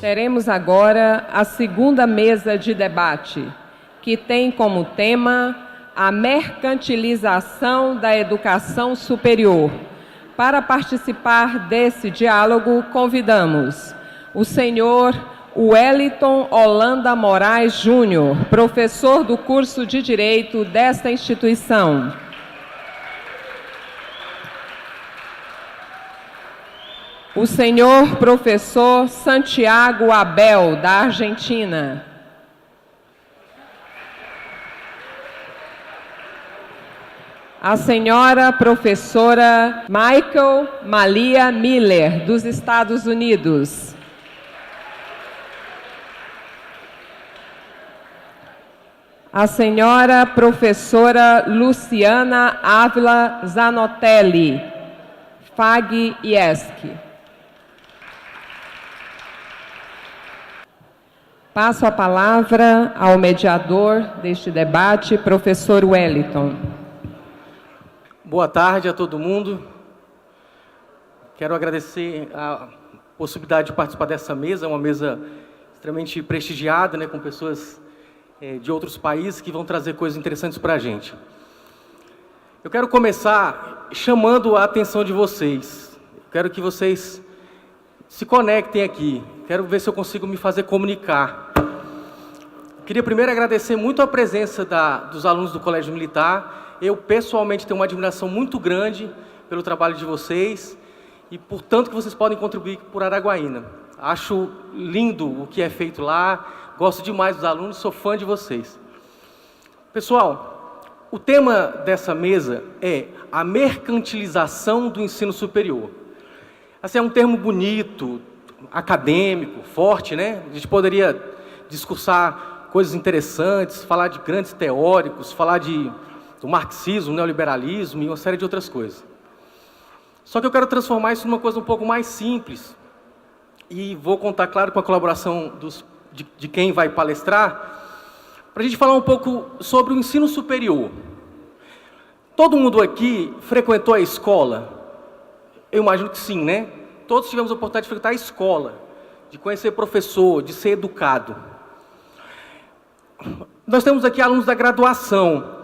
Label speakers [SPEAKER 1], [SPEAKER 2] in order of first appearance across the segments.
[SPEAKER 1] Teremos agora a segunda mesa de debate, que tem como tema a mercantilização da educação superior. Para participar desse diálogo, convidamos o senhor Wellington Holanda Moraes Júnior, professor do curso de Direito desta instituição. O senhor professor Santiago Abel, da Argentina. A senhora professora Michael Malia Miller, dos Estados Unidos. A senhora professora Luciana Ávila Zanotelli, FAG-IESC. Passo a palavra ao mediador deste debate, professor Wellington.
[SPEAKER 2] Boa tarde a todo mundo. Quero agradecer a possibilidade de participar dessa mesa, uma mesa extremamente prestigiada, né, com pessoas de outros países que vão trazer coisas interessantes para a gente. Eu quero começar chamando a atenção de vocês. Quero que vocês se conectem aqui. Quero ver se eu consigo me fazer comunicar. Queria primeiro agradecer muito a presença dos alunos do Colégio Militar. Eu, pessoalmente, tenho uma admiração muito grande pelo trabalho de vocês e por tanto que vocês podem contribuir por Araguaína. Acho lindo o que é feito lá, gosto demais dos alunos, sou fã de vocês. Pessoal, o tema dessa mesa é a mercantilização do ensino superior. Assim, é um termo bonito, acadêmico, forte, né? A gente poderia discursar coisas interessantes, falar de grandes teóricos, falar do marxismo, neoliberalismo e uma série de outras coisas. Só que eu quero transformar isso numa coisa um pouco mais simples. E vou contar, claro, com a colaboração de quem vai palestrar, para a gente falar um pouco sobre o ensino superior. Todo mundo aqui frequentou a escola? Eu imagino que sim, né? Todos tivemos a oportunidade de frequentar a escola, de conhecer professor, de ser educado. Nós temos aqui alunos da graduação.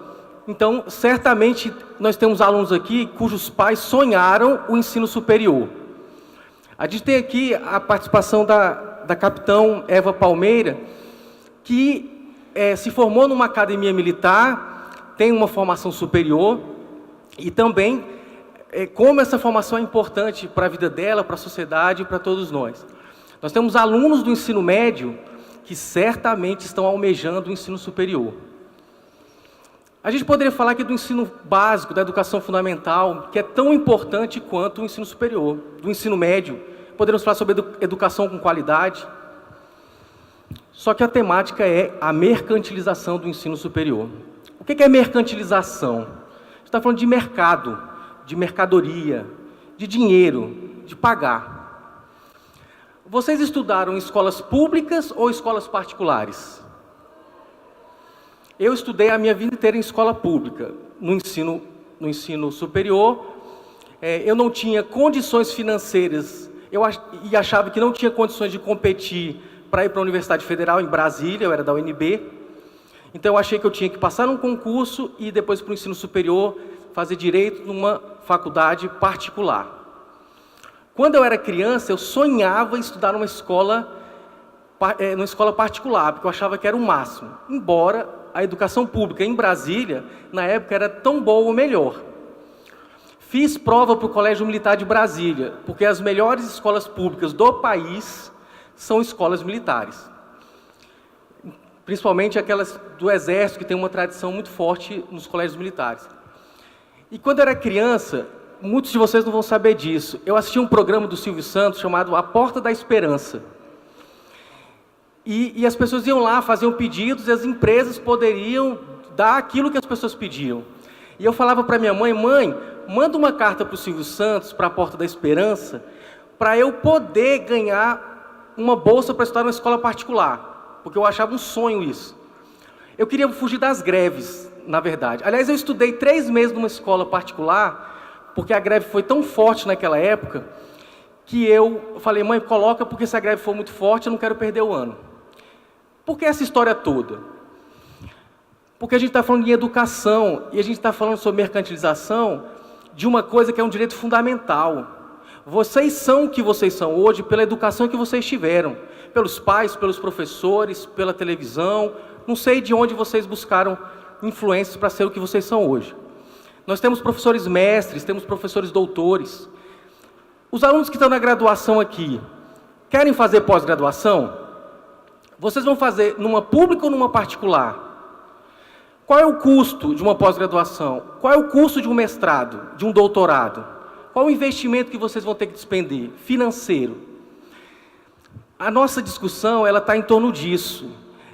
[SPEAKER 2] Então, certamente, nós temos alunos aqui cujos pais sonharam o ensino superior. A gente tem aqui a participação da capitã Eva Palmeira, que se formou numa academia militar, tem uma formação superior, e também como essa formação é importante para a vida dela, para a sociedade e para todos nós. Nós temos alunos do ensino médio que certamente estão almejando o ensino superior. A gente poderia falar aqui do ensino básico, da educação fundamental, que é tão importante quanto o ensino superior, do ensino médio. Podemos falar sobre educação com qualidade. Só que a temática é a mercantilização do ensino superior. O que é mercantilização? A gente está falando de mercado, de mercadoria, de dinheiro, de pagar. Vocês estudaram em escolas públicas ou escolas particulares? Eu estudei a minha vida inteira em escola pública, no ensino superior. Eu não tinha condições financeiras, e achava que não tinha condições de competir para ir para a Universidade Federal em Brasília, eu era da UNB. Então eu achei que eu tinha que passar num concurso e depois para o ensino superior fazer direito numa faculdade particular. Quando eu era criança, eu sonhava em estudar numa escola particular, porque eu achava que era o máximo, embora a educação pública em Brasília, na época, era tão boa ou melhor. Fiz prova para o Colégio Militar de Brasília, porque as melhores escolas públicas do país são escolas militares. Principalmente aquelas do Exército, que tem uma tradição muito forte nos colégios militares. E quando eu era criança, muitos de vocês não vão saber disso, eu assisti um programa do Silvio Santos chamado A Porta da Esperança. E as pessoas iam lá, faziam pedidos, e as empresas poderiam dar aquilo que as pessoas pediam. E eu falava para minha mãe, mãe, manda uma carta para o Silvio Santos, para a Porta da Esperança, para eu poder ganhar uma bolsa para estudar numa escola particular, porque eu achava um sonho isso. Eu queria fugir das greves, na verdade. Aliás, eu estudei 3 meses numa escola particular, porque a greve foi tão forte naquela época, que eu falei, mãe, coloca porque se a greve for muito forte, eu não quero perder o ano. Por que essa história toda? Porque a gente está falando em educação e a gente está falando sobre mercantilização de uma coisa que é um direito fundamental. Vocês são o que vocês são hoje pela educação que vocês tiveram, pelos pais, pelos professores, pela televisão, não sei de onde vocês buscaram influências para ser o que vocês são hoje. Nós temos professores mestres, temos professores doutores. Os alunos que estão na graduação aqui, querem fazer pós-graduação? Vocês vão fazer numa pública ou numa particular? Qual é o custo de uma pós-graduação? Qual é o custo de um mestrado, de um doutorado? Qual o investimento que vocês vão ter que despender? Financeiro. A nossa discussão está em torno disso,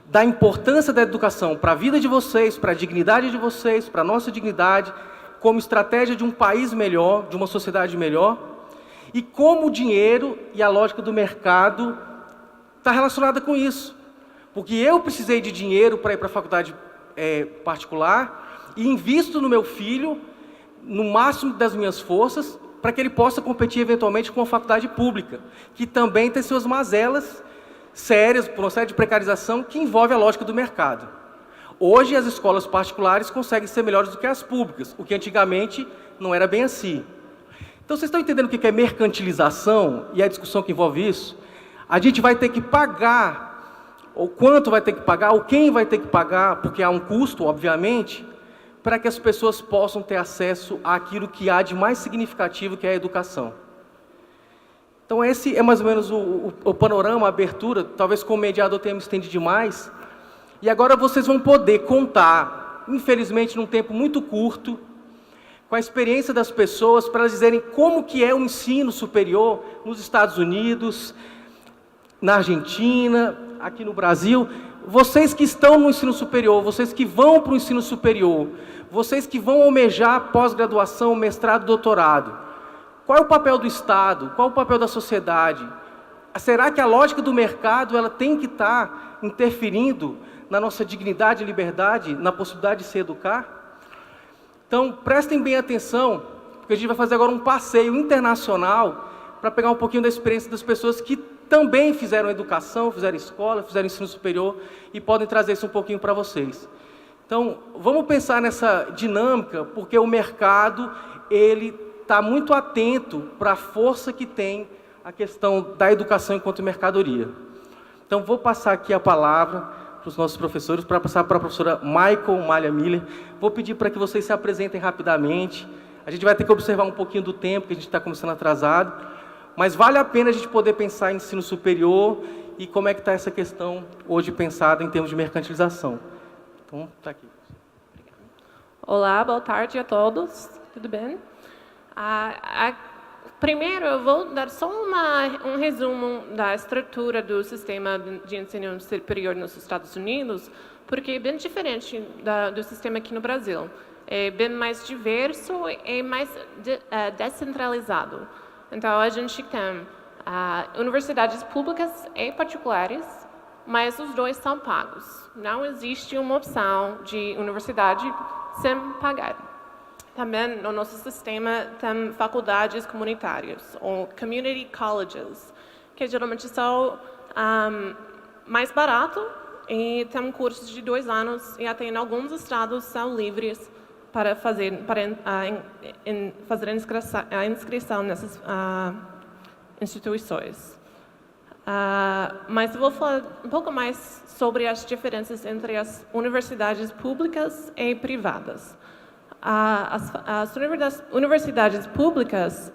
[SPEAKER 2] da importância da educação para a vida de vocês, para a dignidade de vocês, para a nossa dignidade, como estratégia de um país melhor, de uma sociedade melhor, e como o dinheiro e a lógica do mercado está relacionada com isso. Porque eu precisei de dinheiro para ir para a faculdade particular e invisto no meu filho, no máximo das minhas forças, para que ele possa competir eventualmente com a faculdade pública, que também tem suas mazelas sérias, por uma série de precarização que envolve a lógica do mercado. Hoje as escolas particulares conseguem ser melhores do que as públicas, o que antigamente não era bem assim. Então vocês estão entendendo o que é mercantilização e a discussão que envolve isso? A gente vai ter que pagar, ou quanto vai ter que pagar, ou quem vai ter que pagar, porque há um custo, obviamente, para que as pessoas possam ter acesso àquilo que há de mais significativo, que é a educação. Então esse é mais ou menos o panorama, a abertura, talvez como mediador tenha me estendido demais, e agora vocês vão poder contar, infelizmente num tempo muito curto, com a experiência das pessoas, para elas dizerem como que é o ensino superior nos Estados Unidos, na Argentina, aqui no Brasil. Vocês que estão no ensino superior, vocês que vão para o ensino superior, vocês que vão almejar pós-graduação, mestrado, doutorado, qual é o papel do Estado? Qual é o papel da sociedade? Será que a lógica do mercado ela tem que estar interferindo na nossa dignidade e liberdade, na possibilidade de se educar? Então, prestem bem atenção, porque a gente vai fazer agora um passeio internacional para pegar um pouquinho da experiência das pessoas que também fizeram educação, fizeram escola, fizeram ensino superior e podem trazer isso um pouquinho para vocês. Então, vamos pensar nessa dinâmica, porque o mercado ele está muito atento para a força que tem a questão da educação enquanto mercadoria. Então, vou passar aqui a palavra para os nossos professores, para passar para a professora Michael Malha Miller. Vou pedir para que vocês se apresentem rapidamente. A gente vai ter que observar um pouquinho do tempo, que a gente está começando atrasado. Mas vale a pena a gente poder pensar em ensino superior e como é que está essa questão hoje pensada em termos de mercantilização. Então, está aqui.
[SPEAKER 3] Olá, boa tarde a todos. Tudo bem? Primeiro, eu vou dar só um resumo da estrutura do sistema de ensino superior nos Estados Unidos, porque é bem diferente do sistema aqui no Brasil. É bem mais diverso e mais descentralizado. Então, a gente tem universidades públicas e particulares, mas os dois são pagos. Não existe uma opção de universidade sem pagar. Também, no nosso sistema, tem faculdades comunitárias, ou community colleges, que geralmente são mais baratos e têm cursos de 2 anos, e até em alguns estados são livres para fazer a inscrição nessas instituições. Mas eu vou falar um pouco mais sobre as diferenças entre as universidades públicas e privadas. As universidades públicas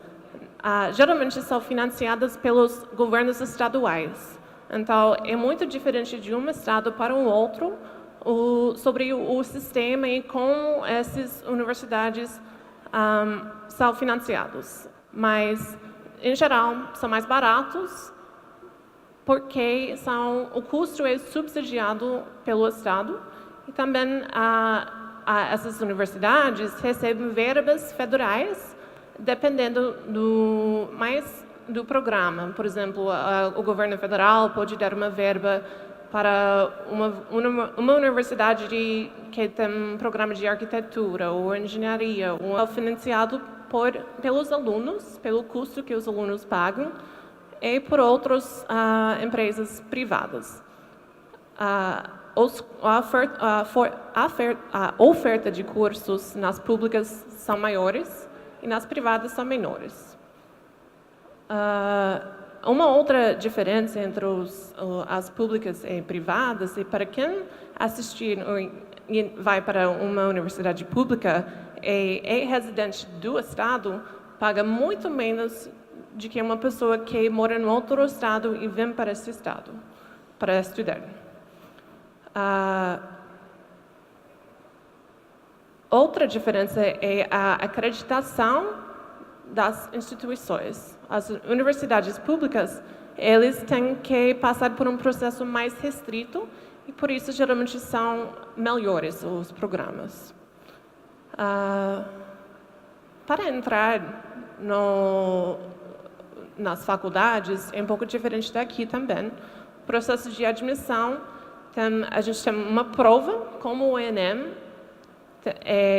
[SPEAKER 3] geralmente são financiadas pelos governos estaduais. Então, é muito diferente de um estado para o outro sobre o sistema e como essas universidades são financiadas. Mas, em geral, são mais baratos porque o custo é subsidiado pelo Estado e também essas universidades recebem verbas federais dependendo do programa. Por exemplo, o governo federal pode dar uma verba para uma universidade que tem um programa de arquitetura ou engenharia, ou financiado pelos alunos, pelo custo que os alunos pagam, e por outras empresas privadas. A oferta de cursos nas públicas são maiores e nas privadas são menores. Uma outra diferença entre as públicas e privadas é para quem assistir e vai para uma universidade pública é residente do estado, paga muito menos do que uma pessoa que mora em outro estado e vem para esse estado para estudar. Outra diferença é a acreditação das instituições. As universidades públicas, eles têm que passar por um processo mais restrito e, por isso, geralmente são melhores os programas. Para entrar nas faculdades, é um pouco diferente daqui também. O processo de admissão, a gente tem uma prova, como o ENEM.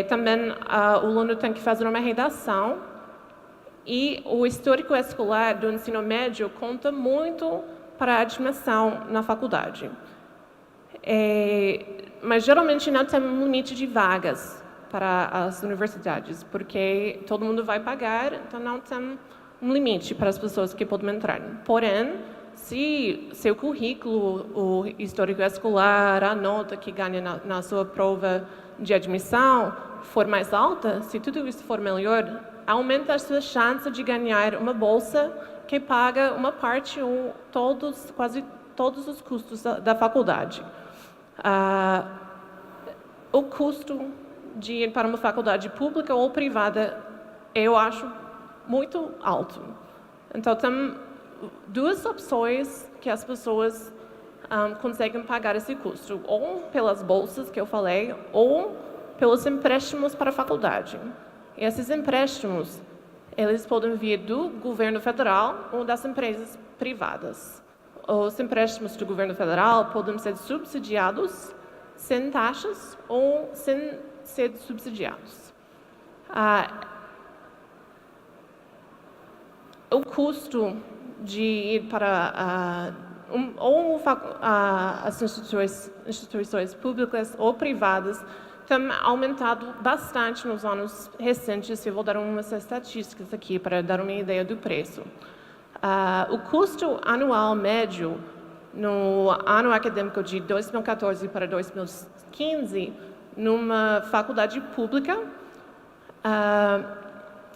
[SPEAKER 3] Também o aluno tem que fazer uma redação. E o histórico escolar do ensino médio conta muito para a admissão na faculdade. Mas geralmente não tem um limite de vagas para as universidades, porque todo mundo vai pagar, então não tem um limite para as pessoas que podem entrar. Porém, se seu currículo, o histórico escolar, a nota que ganha na sua prova de admissão for mais alta, se tudo isso for melhor, aumenta a sua chance de ganhar uma bolsa que paga uma parte ou quase todos os custos da faculdade. O custo de ir para uma faculdade pública ou privada, eu acho muito alto. Então, tem duas opções que as pessoas conseguem pagar esse custo, ou pelas bolsas que eu falei, ou pelos empréstimos para a faculdade. E esses empréstimos, eles podem vir do governo federal ou das empresas privadas. Os empréstimos do governo federal podem ser subsidiados sem taxas ou sem ser subsidiados. O custo de ir para as instituições públicas ou privadas tem aumentado bastante nos anos recentes. Eu vou dar umas estatísticas aqui para dar uma ideia do preço. O custo anual médio no ano acadêmico de 2014 para 2015, numa faculdade pública,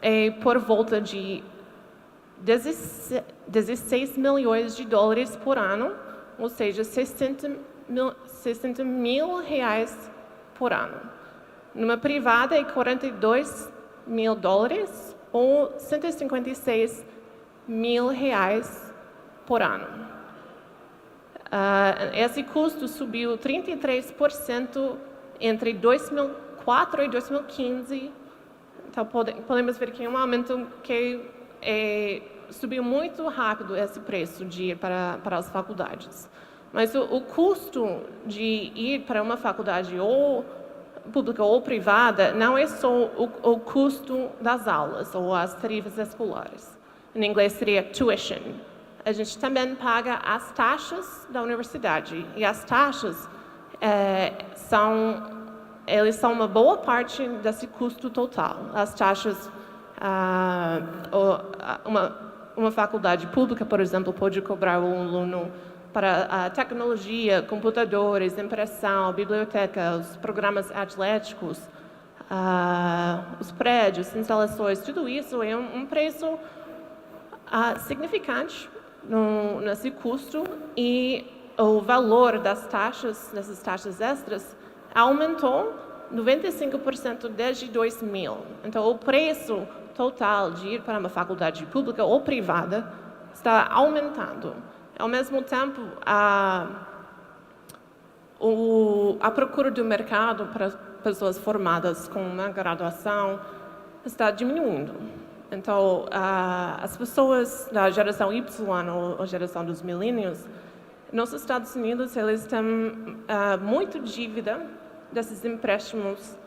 [SPEAKER 3] é por volta de 16 milhões de dólares por ano, ou seja, 60 mil reais por ano. Numa privada é 42 mil dólares ou 156 mil reais por ano. Esse custo subiu 33% entre 2004 e 2015. Então, podemos ver que é um aumento que subiu muito rápido esse preço de ir para as faculdades. Mas o custo de ir para uma faculdade ou pública ou privada não é só o custo das aulas ou as tarefas escolares. Em inglês seria tuition. A gente também paga as taxas da universidade. E as taxas eles são uma boa parte desse custo total. As taxas, uma faculdade pública, por exemplo, pode cobrar um aluno para a tecnologia, computadores, impressão, biblioteca, os programas atléticos, os prédios, instalações, tudo isso é um preço significante nesse custo, e o valor dessas taxas extras, aumentou 95% desde 2000. Então, o preço total de ir para uma faculdade pública ou privada está aumentando. Ao mesmo tempo, a procura do mercado para pessoas formadas com uma graduação está diminuindo. Então, as pessoas da geração Y, ou a geração dos millennials, nos Estados Unidos, eles têm muita dívida desses empréstimos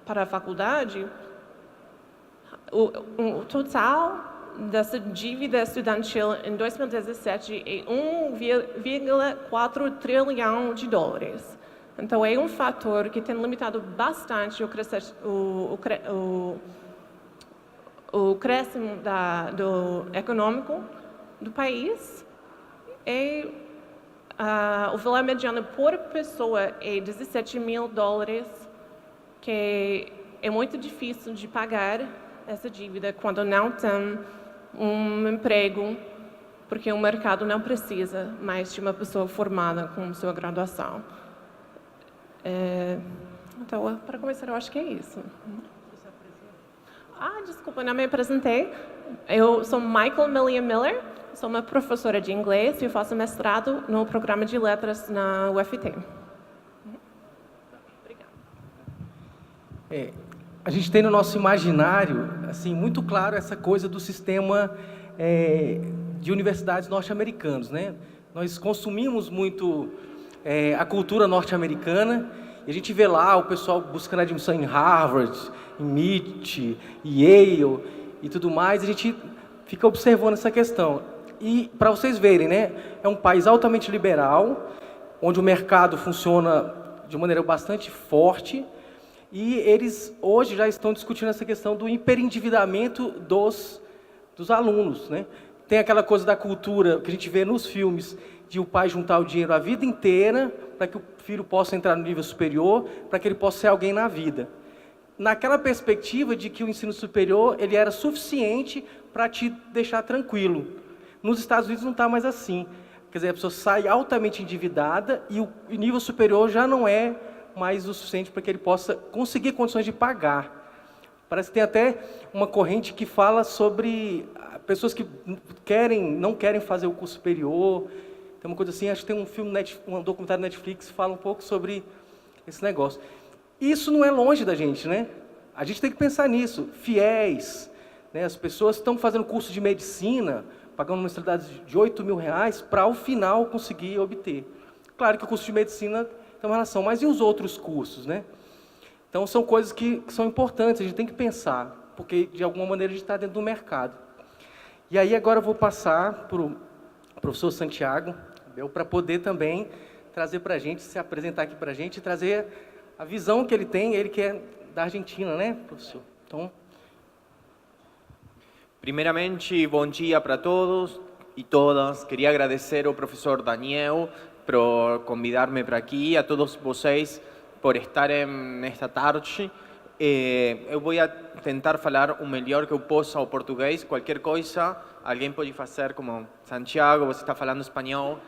[SPEAKER 3] para a faculdade, O total dessa dívida estudantil em 2017 é 1,4 trilhão de dólares. Então, é um fator que tem limitado bastante o crescimento do econômico do país. O valor mediano por pessoa é 17 mil dólares, que é muito difícil de pagar essa dívida quando não tem um emprego, porque o mercado não precisa mais de uma pessoa formada com sua graduação. Então, para começar, eu acho que é isso. Desculpa, não me apresentei. Eu sou Michael Millian Miller, sou uma professora de inglês e eu faço mestrado no programa de letras na UFT. Obrigada.
[SPEAKER 2] A gente tem no nosso imaginário, assim, muito claro essa coisa do sistema de universidades norte-americanos, né? Nós consumimos muito a cultura norte-americana e a gente vê lá o pessoal buscando admissão em Harvard, em MIT, Yale e tudo mais. A gente fica observando essa questão. E, para vocês verem, né? É um país altamente liberal, onde o mercado funciona de maneira bastante forte. E eles hoje já estão discutindo essa questão do hiperendividamento dos alunos, né? Tem aquela coisa da cultura que a gente vê nos filmes, de o pai juntar o dinheiro a vida inteira para que o filho possa entrar no nível superior, para que ele possa ser alguém na vida. Naquela perspectiva de que o ensino superior ele era suficiente para te deixar tranquilo. Nos Estados Unidos não está mais assim. Quer dizer, a pessoa sai altamente endividada e o nível superior já não é mais o suficiente para que ele possa conseguir condições de pagar. Parece que tem até uma corrente que fala sobre pessoas que não querem fazer o curso superior. Tem uma coisa assim, acho que tem um documentário Netflix que fala um pouco sobre esse negócio. Isso não é longe da gente, né? A gente tem que pensar nisso. Fiéis, né? As pessoas estão fazendo curso de medicina, pagando uma mensalidade de R$8 mil, para ao final conseguir obter. Claro que o curso de medicina tem uma relação, mas e os outros cursos, né? Então, são coisas que são importantes, a gente tem que pensar, porque, de alguma maneira, a gente está dentro do mercado. E aí, agora, eu vou passar para o professor Santiago, para poder também trazer para a gente, se apresentar aqui para a gente, e trazer a visão que ele tem, ele que é da Argentina, né, professor? Então...
[SPEAKER 4] Primeiramente, bom dia para todos e todas. Queria agradecer ao professor Daniel por convidar-me para aqui, a todos vocês por estarem nesta tarde. Eu vou tentar falar o melhor que eu possa o português. Qualquer coisa, alguém pode fazer como Santiago, você está falando espanhol,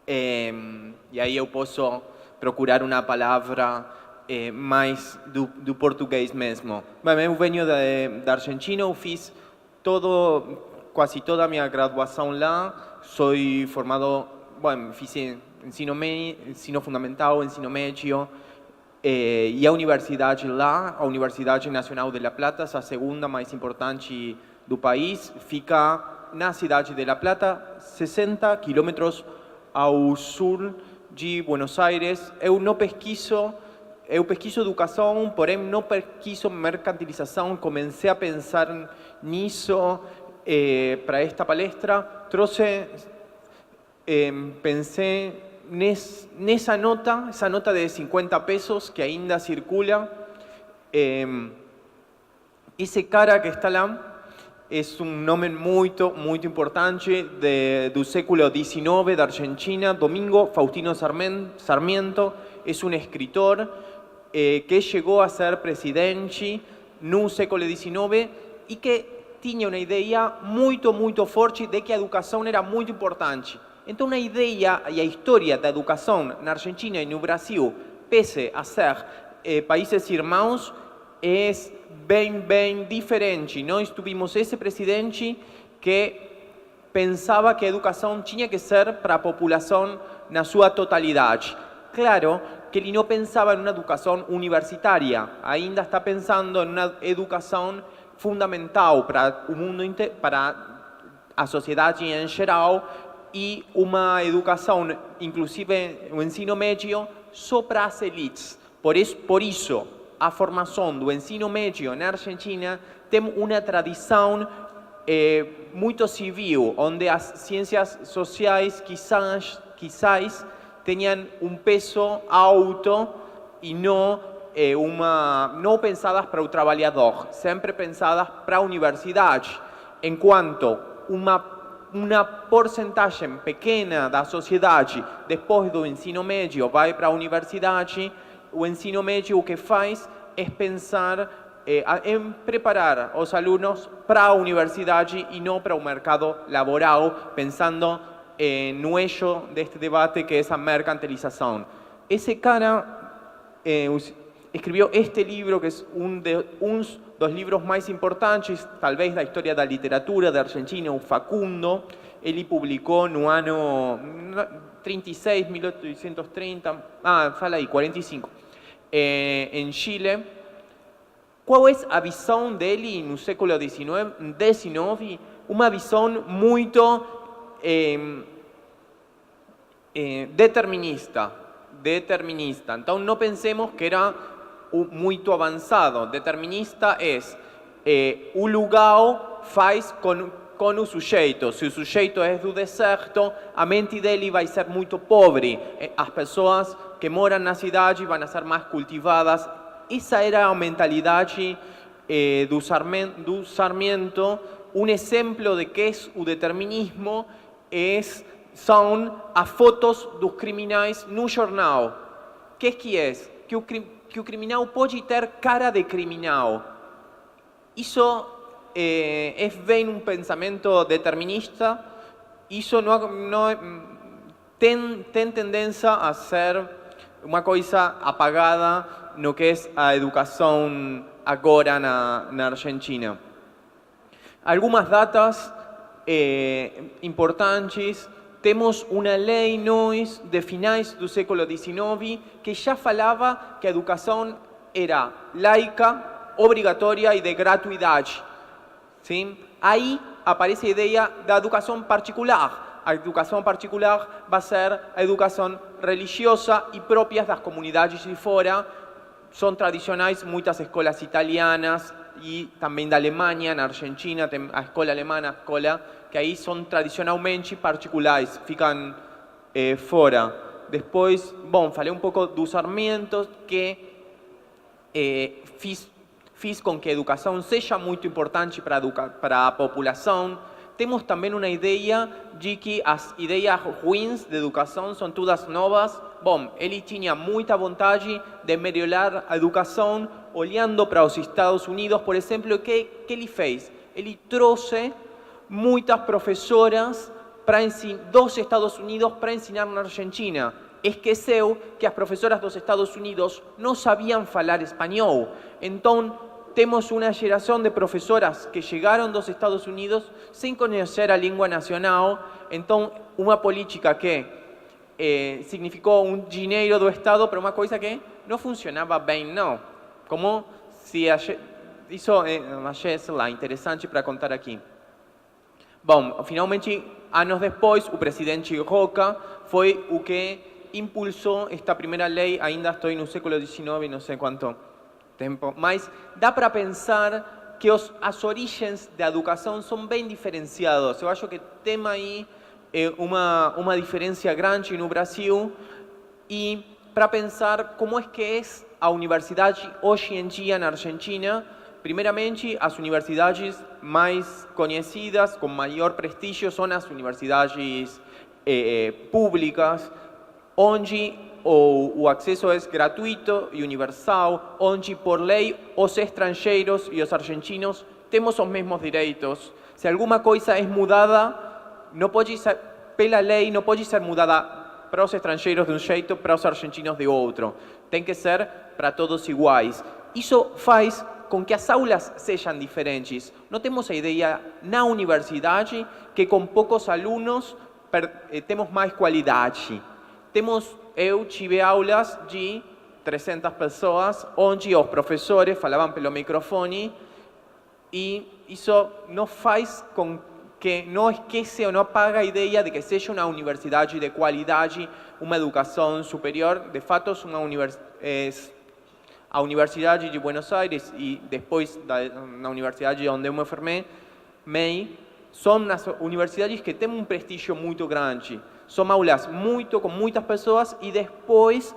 [SPEAKER 4] e aí eu posso procurar uma palavra mais do português mesmo. Bem, eu venho da Argentina, eu fiz quase toda a minha graduação lá, sou formado, fiz ensino fundamental, ensino médio, e a universidade lá, a Universidade Nacional de La Plata, a segunda mais importante do país, fica na cidade de La Plata, 60 quilômetros ao sul de Buenos Aires. Eu pesquiso educação, porém não pesquiso mercantilização. Comecei a pensar nisso para esta palestra. Pensei nessa nota, essa nota de 50 pesos que ainda circula. Esse cara que está lá é nome muito importante do século XIX da Argentina, Domingo Faustino Sarmiento. É um escritor que chegou a ser presidente no século XIX e que tinha uma ideia muito forte de que a educação era muito importante. Então, a ideia e a história da educação na Argentina e no Brasil, pese a ser países irmãos, é bem diferente. Nós tivemos esse presidente que pensava que a educação tinha que ser para a população na sua totalidade. Claro que ele não pensava em uma educação universitária, ainda está pensando em uma educação fundamental para o mundo inteiro, para a sociedade em geral, e uma educação, inclusive o ensino médio, só para as elites. Por isso, a formação do ensino médio na Argentina tem uma tradição muito civil, onde as ciências sociais quizás tenham peso alto e não pensadas para o trabalhador, sempre pensadas para a universidade, enquanto uma porcentagem pequena da sociedade, depois do ensino médio, vai para a universidade. O ensino médio o que faz é pensar em preparar os alunos para a universidade e não para o mercado laboral, pensando no eixo deste debate que é a mercantilização. Esse cara escreveu este livro, que é um dos livros mais importantes, talvez, da história da literatura da Argentina, o Facundo. Ele publicou no ano 36, 1830, fala aí, 45, em Chile. Qual é a visão dele no século XIX? Uma visão muito determinista. Então, não pensemos que era muito avançado. Determinista é o lugar faz com o sujeito. Se o sujeito é do deserto, a mente dele vai ser muito pobre. As pessoas que moram na cidade vão ser mais cultivadas. Essa era a mentalidade do Sarmiento. Um exemplo de que é o determinismo são as fotos dos criminais no jornal. Que é? Que o criminal pode ter cara de criminal. Isso é bem um pensamento determinista. Isso tem tendência a ser uma coisa apagada no que é a educação agora na Argentina. Algumas datas importantes. Temos uma lei de finais do século XIX que já falava que a educação era laica, obrigatória e de gratuidade. Sim? Aí aparece a ideia da educação particular. A educação particular vai ser a educação religiosa e própria das comunidades de fora. São tradicionais muitas escolas italianas e também da Alemanha. Na Argentina tem a escola alemã, a escola que aí são tradicionalmente particulares, ficam fora. Depois, falei um pouco do Sarmiento, que fiz com que a educação seja muito importante para a população. Temos também uma ideia de que as ideias ruins de educação são todas novas. Ele tinha muita vontade de melhorar a educação, olhando para os Estados Unidos, por exemplo. O que ele fez? Ele trouxe muitas professoras dos Estados Unidos para ensinar na Argentina. Esqueceu que as professoras dos Estados Unidos não sabiam falar espanhol. Então, temos uma geração de professoras que chegaram dos Estados Unidos sem conhecer a língua nacional. Então, uma política que significou um dinheiro do Estado para uma coisa que não funcionava bem, não. Como se isso achei interessante para contar aqui. Finalmente, anos depois, o presidente Roca foi o que impulsou esta primeira lei. Ainda estou no século XIX, não sei quanto tempo, mas dá para pensar que as origens da educação são bem diferenciadas. Eu acho que tem aí uma diferença grande no Brasil, e para pensar como é que é a universidade hoje em dia na Argentina. Primeiramente, as universidades mais conhecidas, com maior prestígio, são as universidades públicas, onde o acesso é gratuito e universal, onde, por lei, os estrangeiros e os argentinos temos os mesmos direitos. Se alguma coisa é mudada, não pode ser, pela lei, não pode ser mudada para os estrangeiros de um jeito, para os argentinos de outro. Tem que ser para todos iguais. Isso faz com que as aulas sejam diferentes. Não temos a ideia na universidade que com poucos alunos temos mais qualidade. Eu tive aulas de 300 pessoas, onde os professores falavam pelo microfone, e isso não faz com que não esqueça ou não apaga a ideia de que seja uma universidade de qualidade, uma educação superior. De fato, a Universidade de Buenos Aires e depois na universidade onde eu me formei, são as universidades que têm um prestígio muito grande. São aulas com muitas pessoas e depois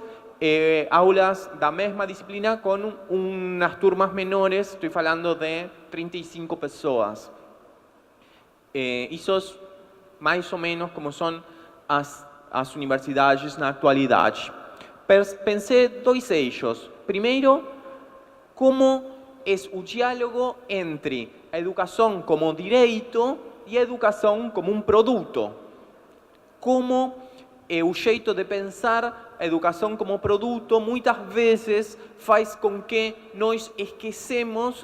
[SPEAKER 4] aulas da mesma disciplina com umas turmas menores, estou falando de 35 pessoas. Isso é mais ou menos como são as universidades na atualidade. Pensei dois eixos. Primeiro, como é o diálogo entre a educação como direito e a educação como um produto. Como o jeito de pensar a educação como produto muitas vezes faz com que nós esqueçamos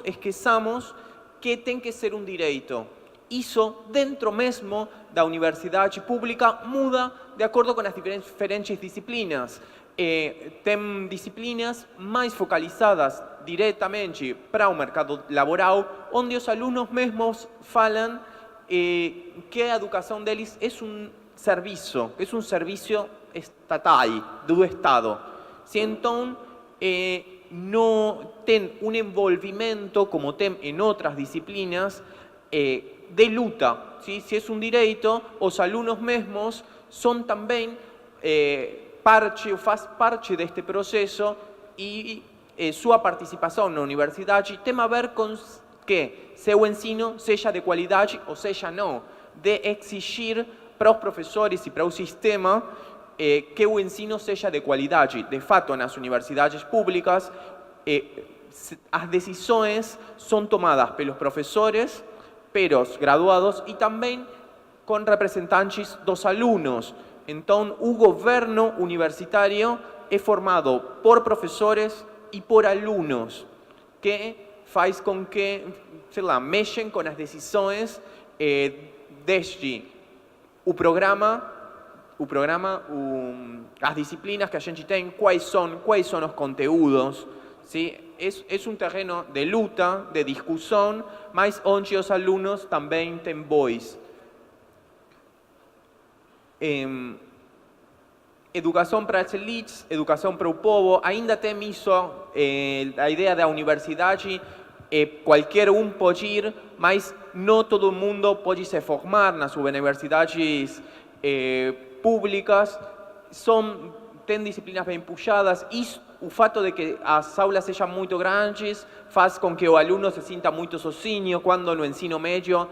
[SPEAKER 4] que tem que ser um direito. Isso, dentro mesmo da universidade pública, muda de acordo com as diferentes disciplinas. Tem disciplinas mais focalizadas diretamente para o mercado laboral, onde os alunos mesmos falam que a educação deles é um serviço estatal, do Estado. Então, não tem um envolvimento, como tem em outras disciplinas, de luta. ¿Sí? Se é um direito, os alunos mesmos são também faz parte deste processo e sua participação na universidade tem a ver com que seu ensino seja de qualidade ou seja não, de exigir para os professores e para o sistema que o ensino seja de qualidade. De fato, nas universidades públicas, as decisões são tomadas pelos professores, pelos graduados e também com representantes dos alunos. Então, o governo universitário é formado por professores e por alunos, que faz com que, mexem com as decisões desde o programa, as disciplinas que a gente tem, quais são os conteúdos. ¿Sí? É um terreno de luta, de discussão, mas onde os alunos também têm voz. Educação para as elites, educação para o povo, ainda tem isso, a ideia da universidade, qualquer pode ir, mas não todo mundo pode se formar nas universidades públicas, têm disciplinas bem puxadas e o fato de que as aulas sejam muito grandes faz com que o aluno se sinta muito sozinho, quando no ensino médio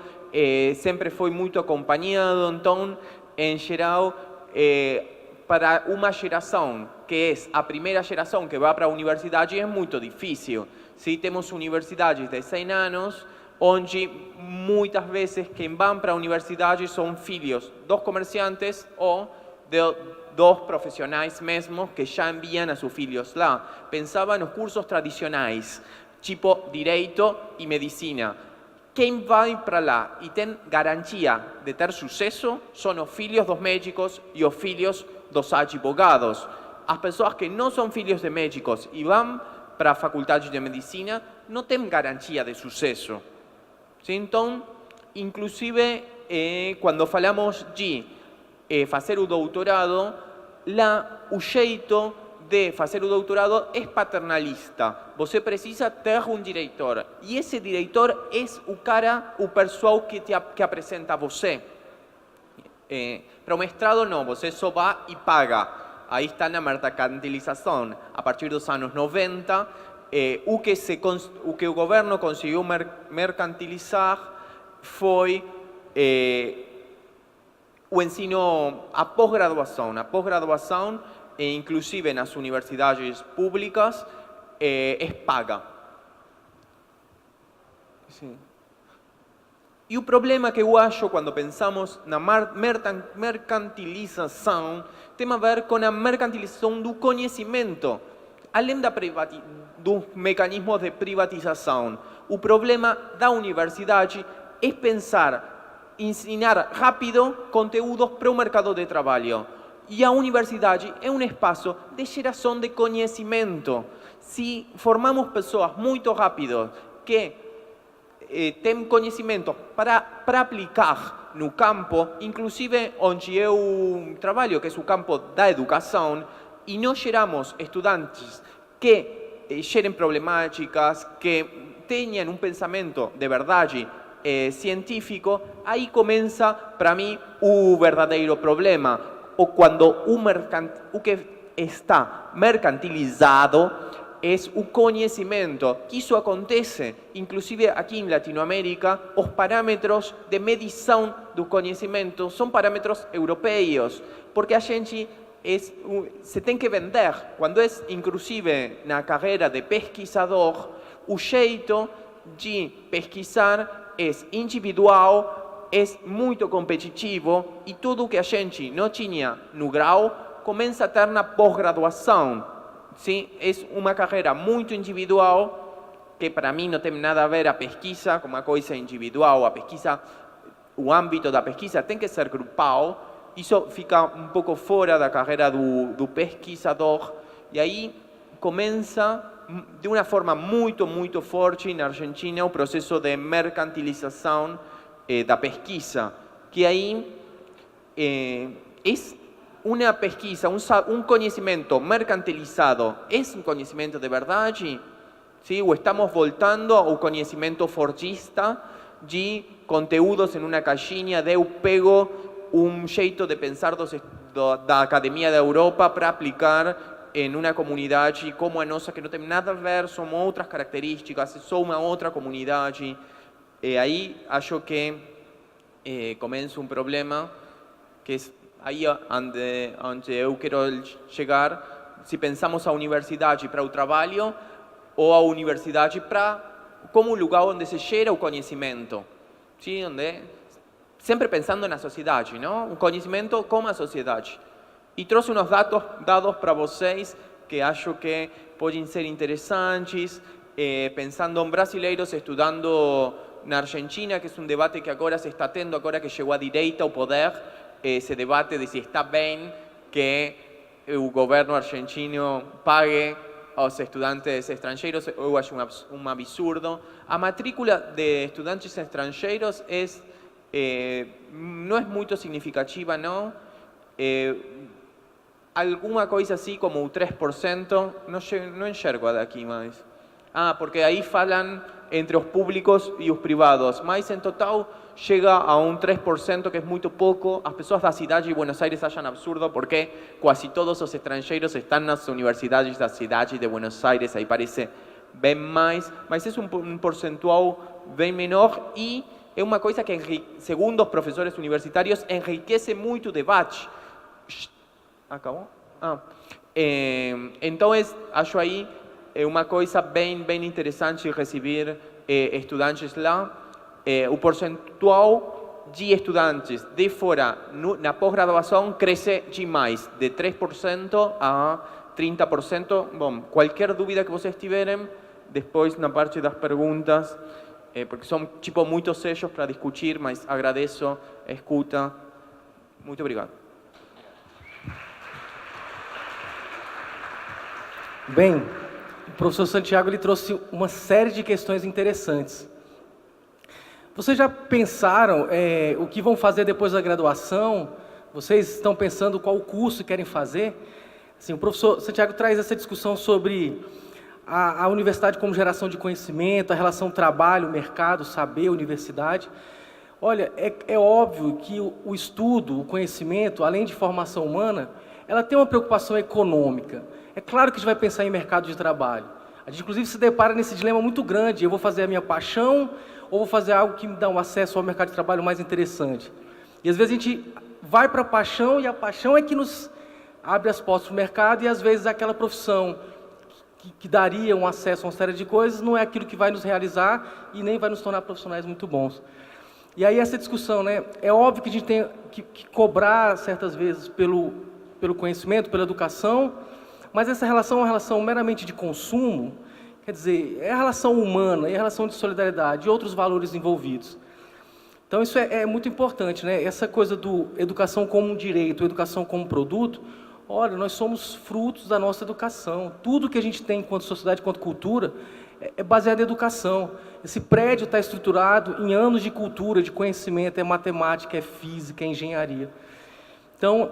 [SPEAKER 4] sempre foi muito acompanhado. Então, em geral, para uma geração que é a primeira geração que vai para a universidade é muito difícil. Se temos universidades de 100 anos, onde muitas vezes quem vão para a universidade são filhos dos comerciantes ou dos profissionais mesmo que já enviam a seus filhos lá. Pensava nos cursos tradicionais, tipo direito e medicina. Quem vai para lá e tem garantia de ter sucesso são os filhos dos médicos e os filhos dos advogados. As pessoas que não são filhos de médicos e vão para a faculdade de medicina não têm garantia de sucesso. Então, inclusive, quando falamos de fazer o doutorado, o jeito de fazer o doutorado é paternalista. Você precisa ter um diretor e esse diretor é o pessoal que apresenta você. Para o mestrado não, você só vai e paga. Aí está na mercantilização. A partir dos anos 90, o que o governo conseguiu mercantilizar foi o ensino, a pós-graduação. A pós-graduação, inclusive nas universidades públicas, é paga. Sim. E o problema que eu acho quando pensamos na mercantilização tem a ver com a mercantilização do conhecimento, além dos mecanismos de privatização. O problema da universidade é ensinar rápido conteúdos para o mercado de trabalho. E a universidade é um espaço de geração de conhecimento. Se formamos pessoas muito rápido que têm conhecimento para aplicar no campo, inclusive onde eu trabalho, que é o campo da educação, e não geramos estudantes que geren problemáticas, que tenham um pensamento de verdade científico, aí começa, para mim, o verdadeiro problema. Ou quando o que está mercantilizado é o conhecimento. Isso acontece, inclusive aqui em Latinoamérica, os parâmetros de medição do conhecimento são parâmetros europeus, porque a gente se tem que vender. Quando é, inclusive, na carreira de pesquisador, o jeito de pesquisar é individual, é muito competitivo, e tudo que a gente não tinha no grau começa a ter na pós-graduação. Sim, é uma carreira muito individual, que para mim não tem nada a ver a pesquisa com uma coisa individual. A pesquisa, o âmbito da pesquisa tem que ser grupal. Isso fica um pouco fora da carreira do pesquisador. E aí começa, de uma forma muito, muito forte na Argentina, o processo de mercantilização da pesquisa, que aí é uma pesquisa, um conhecimento mercantilizado, é um conhecimento de verdade? ¿Sí? Ou estamos voltando ao conhecimento fordista de conteúdos em uma caixinha de eu pego um jeito de pensar da Academia da Europa para aplicar em uma comunidade como a nossa, que não tem nada a ver, são outras características, é só uma outra comunidade. E aí acho que começa um problema que é aí onde eu quero chegar, se pensamos a universidade para o trabalho ou a universidade como lugar onde se gera o conhecimento. Sim, sempre pensando na sociedade, não? O conhecimento como a sociedade. E trouxe uns dados para vocês que acho que podem ser interessantes, pensando em brasileiros estudando na Argentina, que é um debate que agora se está tendo, agora que chegou a direita ao poder, esse debate de se está bem que o governo argentino pague aos estudantes estrangeiros. Eu acho um absurdo. A matrícula de estudantes estrangeiros não é muito significativa, não? Alguma coisa assim como o 3%, não enxergo daqui mais. Porque aí falam entre os públicos e os privados, mas em total chega a um 3%, que é muito pouco. As pessoas da cidade de Buenos Aires acham absurdo, porque quase todos os estrangeiros estão nas universidades da cidade de Buenos Aires, aí parece bem mais, mas é um percentual bem menor, e é uma coisa que, segundo os professores universitários, enriquece muito o debate. Acabou? Então, acho aí uma coisa bem interessante receber estudantes lá. O percentual de estudantes de fora na pós-graduação cresce demais, de 3% a 30%. Bom, qualquer dúvida que vocês tiverem, depois na parte das perguntas, porque são muitos sejos para discutir, mas agradeço a escuta. Muito obrigado.
[SPEAKER 2] Bem, o professor Santiago ele trouxe uma série de questões interessantes. Vocês já pensaram o que vão fazer depois da graduação? Vocês estão pensando qual curso querem fazer? Assim, o professor Santiago traz essa discussão sobre a universidade como geração de conhecimento, a relação trabalho, mercado, saber, universidade. Olha, é óbvio que o estudo, o conhecimento, além de formação humana, ela tem uma preocupação econômica. É claro que a gente vai pensar em mercado de trabalho. A gente, inclusive, se depara nesse dilema muito grande. Eu vou fazer a minha paixão ou vou fazer algo que me dá um acesso ao mercado de trabalho mais interessante? E, às vezes, a gente vai para a paixão, e a paixão é que nos abre as portas para o mercado, e, às vezes, aquela profissão que daria um acesso a uma série de coisas não é aquilo que vai nos realizar e nem vai nos tornar profissionais muito bons. E aí, essa discussão, né? É óbvio que a gente tem que cobrar, certas vezes, pelo conhecimento, pela educação, mas essa relação é uma relação meramente de consumo. Quer dizer, é a relação humana, é a relação de solidariedade e outros valores envolvidos. Então, isso é muito importante, né? Essa coisa do educação como um direito, educação como produto. Olha, nós somos frutos da nossa educação. Tudo que a gente tem enquanto sociedade, enquanto cultura, é baseado em educação. Esse prédio está estruturado em anos de cultura, de conhecimento, é matemática, é física, é engenharia. Então,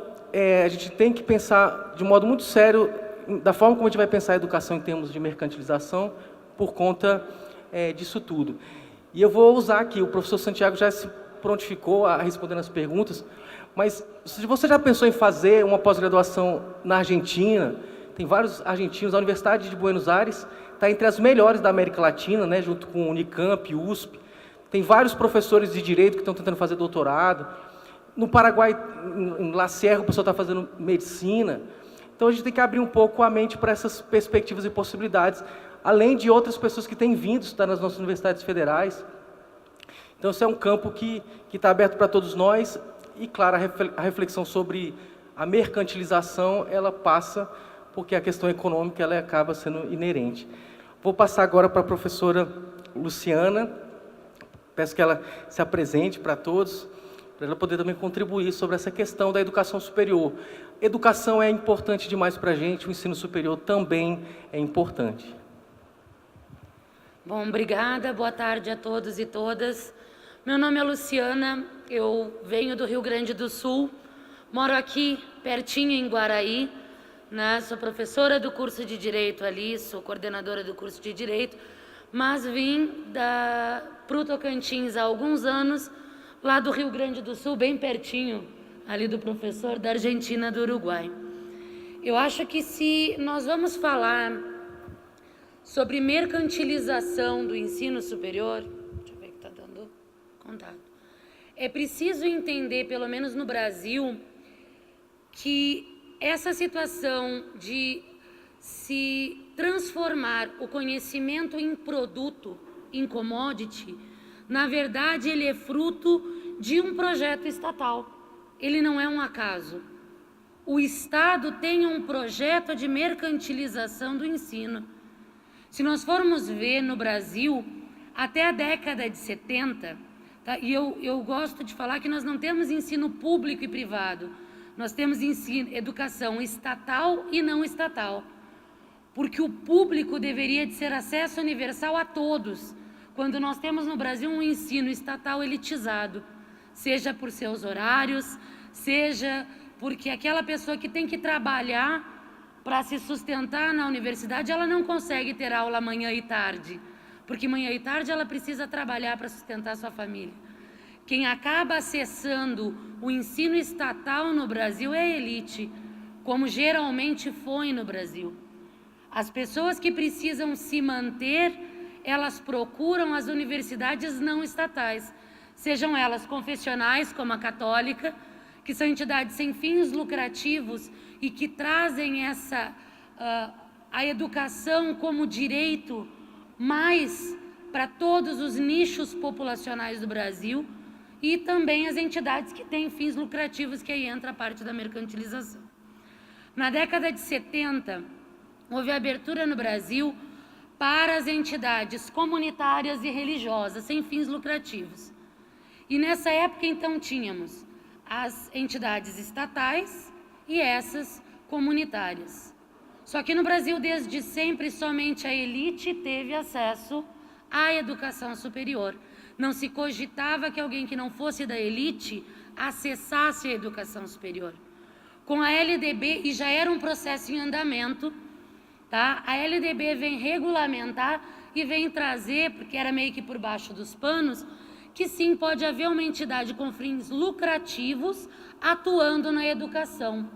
[SPEAKER 2] a gente tem que pensar de modo muito sério da forma como a gente vai pensar a educação em termos de mercantilização por conta disso tudo. E eu vou usar aqui, o professor Santiago já se prontificou a responder as perguntas, mas se você já pensou em fazer uma pós-graduação na Argentina, tem vários argentinos, a Universidade de Buenos Aires está entre as melhores da América Latina, né, junto com o Unicamp, USP, tem vários professores de direito que estão tentando fazer doutorado, no Paraguai, em La Sierra, o pessoal está fazendo medicina. Então, a gente tem que abrir um pouco a mente para essas perspectivas e possibilidades, além de outras pessoas que têm vindo estudar nas nossas universidades federais. Então, esse é um campo que está aberto para todos nós. E, claro, a reflexão sobre a mercantilização, ela passa porque a questão econômica ela acaba sendo inerente. Vou passar agora para a professora Luciana. Peço que ela se apresente para todos, para ela poder também contribuir sobre essa questão da educação superior. Educação é importante demais para a gente, o ensino superior também é importante.
[SPEAKER 5] Bom, obrigada, boa tarde a todos e todas. Meu nome é Luciana, eu venho do Rio Grande do Sul, moro aqui pertinho em Guaraí, né? Sou professora do curso de Direito ali, sou coordenadora do curso de Direito, mas vim para o Tocantins há alguns anos, lá do Rio Grande do Sul, bem pertinho ali do professor, da Argentina, do Uruguai. Eu acho que se nós vamos falar sobre mercantilização do ensino superior, deixa eu ver que está dando contato, é preciso entender, pelo menos no Brasil, que essa situação de se transformar o conhecimento em produto, em commodity, na verdade, ele é fruto de um projeto estatal. Ele não é um acaso. O Estado tem um projeto de mercantilização do ensino. Se nós formos ver no Brasil, até a década de 70, tá? E eu gosto de falar que nós não temos ensino público e privado. Nós temos educação estatal e não estatal. Porque o público deveria de ser acesso universal a todos, quando nós temos no Brasil um ensino estatal elitizado, seja por seus horários, seja porque aquela pessoa que tem que trabalhar para se sustentar na universidade, ela não consegue ter aula manhã e tarde, porque manhã e tarde ela precisa trabalhar para sustentar sua família. Quem acaba acessando o ensino estatal no Brasil é a elite, como geralmente foi no Brasil. As pessoas que precisam se manter, elas procuram as universidades não estatais, sejam elas confessionais, como a católica, que são entidades sem fins lucrativos e que trazem a educação como direito mais para todos os nichos populacionais do Brasil, e também as entidades que têm fins lucrativos, que aí entra a parte da mercantilização. Na década de 70, houve abertura no Brasil para as entidades comunitárias e religiosas, sem fins lucrativos. E nessa época, então, tínhamos as entidades estatais e essas comunitárias. Só que no Brasil, desde sempre, somente a elite teve acesso à educação superior. Não se cogitava que alguém que não fosse da elite acessasse a educação superior. Com a LDB, e já era um processo em andamento, tá? A LDB vem regulamentar e vem trazer, porque era meio que por baixo dos panos, que sim, pode haver uma entidade com fins lucrativos atuando na educação.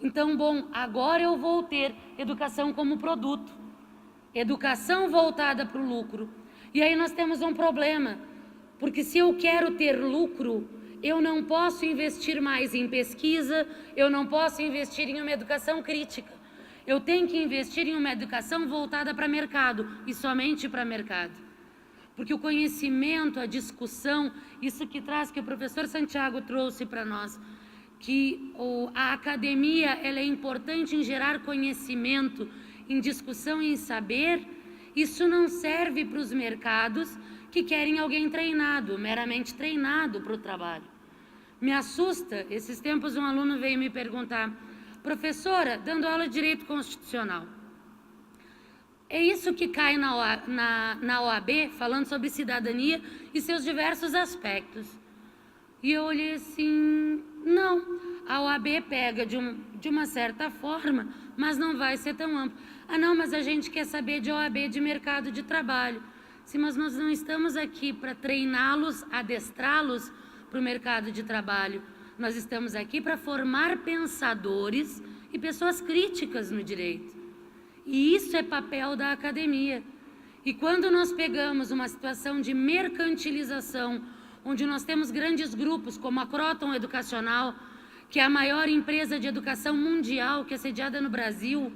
[SPEAKER 5] Então, bom, agora eu vou ter educação como produto, educação voltada para o lucro. E aí nós temos um problema, porque se eu quero ter lucro, eu não posso investir mais em pesquisa, eu não posso investir em uma educação crítica. Eu tenho que investir em uma educação voltada para mercado, e somente para mercado. Porque o conhecimento, a discussão, isso que traz, que o professor Santiago trouxe para nós, que a academia ela é importante em gerar conhecimento, em discussão e em saber, isso não serve para os mercados que querem alguém treinado, meramente treinado para o trabalho. Me assusta, esses tempos um aluno veio me perguntar, professora, dando aula de Direito Constitucional, é isso que cai na OAB, falando sobre cidadania e seus diversos aspectos. E eu olhei assim, Não, a OAB pega de uma certa forma, mas não vai ser tão amplo. Ah, não, mas a gente quer saber de OAB de mercado de trabalho. Sim, mas nós não estamos aqui para treiná-los, adestrá-los para o mercado de trabalho. Nós estamos aqui para formar pensadores e pessoas críticas no direito. E isso é papel da academia. E quando nós pegamos uma situação de mercantilização, onde nós temos grandes grupos, como a Croton Educacional, que é a maior empresa de educação mundial, que é sediada no Brasil,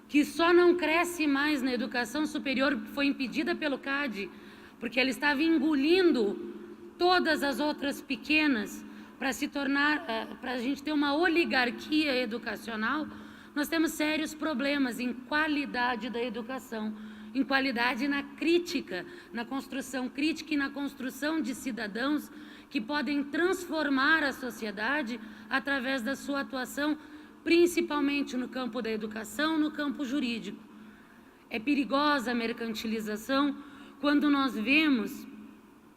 [SPEAKER 5] que só não cresce mais na educação superior, foi impedida pelo CAD, porque ela estava engolindo todas as outras pequenas para se tornar, para a gente ter uma oligarquia educacional. Nós temos sérios problemas em qualidade da educação, em qualidade na crítica, na construção crítica e na construção de cidadãos que podem transformar a sociedade através da sua atuação, principalmente no campo da educação, no campo jurídico. É perigosa a mercantilização quando nós vemos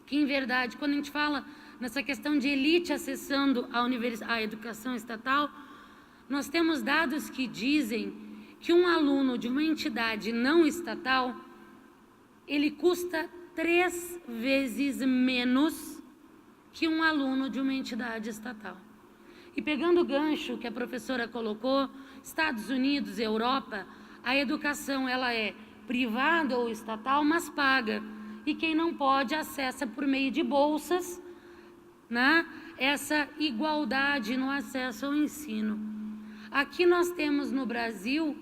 [SPEAKER 5] que, em verdade, quando a gente fala nessa questão de elite acessando a educação estatal, nós temos dados que dizem que um aluno de uma entidade não estatal, ele custa 3 vezes menos que um aluno de uma entidade estatal. E pegando o gancho que a professora colocou, Estados Unidos, Europa, a educação ela é privada ou estatal, mas paga. E quem não pode acessa por meio de bolsas, né, essa igualdade no acesso ao ensino. Aqui nós temos no Brasil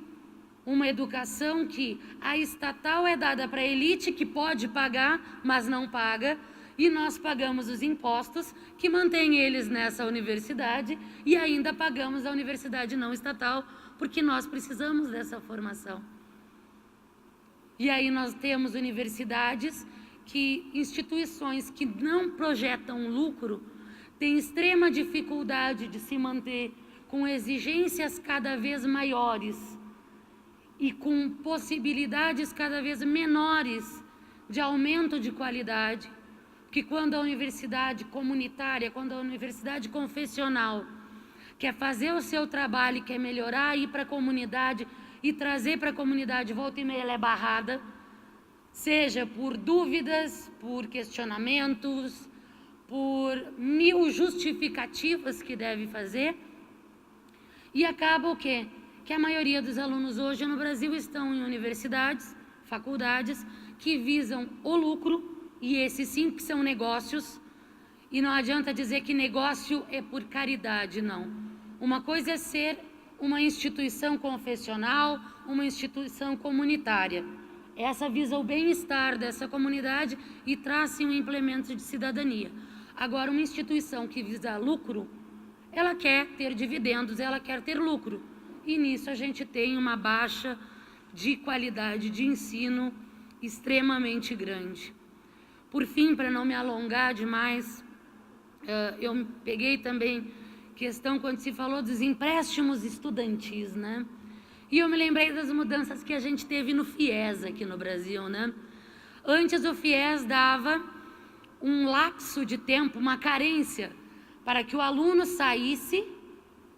[SPEAKER 5] uma educação que a estatal é dada para a elite que pode pagar, mas não paga, e nós pagamos os impostos que mantêm eles nessa universidade e ainda pagamos a universidade não estatal, porque nós precisamos dessa formação. E aí nós temos universidades instituições que não projetam lucro têm extrema dificuldade de se manter com exigências cada vez maiores e com possibilidades cada vez menores de aumento de qualidade, que quando a universidade comunitária, quando a universidade confessional quer fazer o seu trabalho, quer melhorar, ir para a comunidade e trazer para a comunidade, volta e meia ela é barrada, seja por dúvidas, por questionamentos, por 1000 justificativas que deve fazer, e acaba o quê? Que a maioria dos alunos hoje no Brasil estão em universidades, faculdades, que visam o lucro, e esses sim que são negócios, e não adianta dizer que negócio é por caridade, não. Uma coisa é ser uma instituição confessional, uma instituição comunitária. Essa visa o bem-estar dessa comunidade e traz um implemento de cidadania. Agora, uma instituição que visa lucro, ela quer ter dividendos, ela quer ter lucro. E nisso a gente tem uma baixa de qualidade de ensino extremamente grande. Por fim, para não me alongar demais, eu peguei também questão quando se falou dos empréstimos estudantis, né? E eu me lembrei das mudanças que a gente teve no FIES aqui no Brasil, né? Antes o FIES dava um lapso de tempo, uma carência, para que o aluno saísse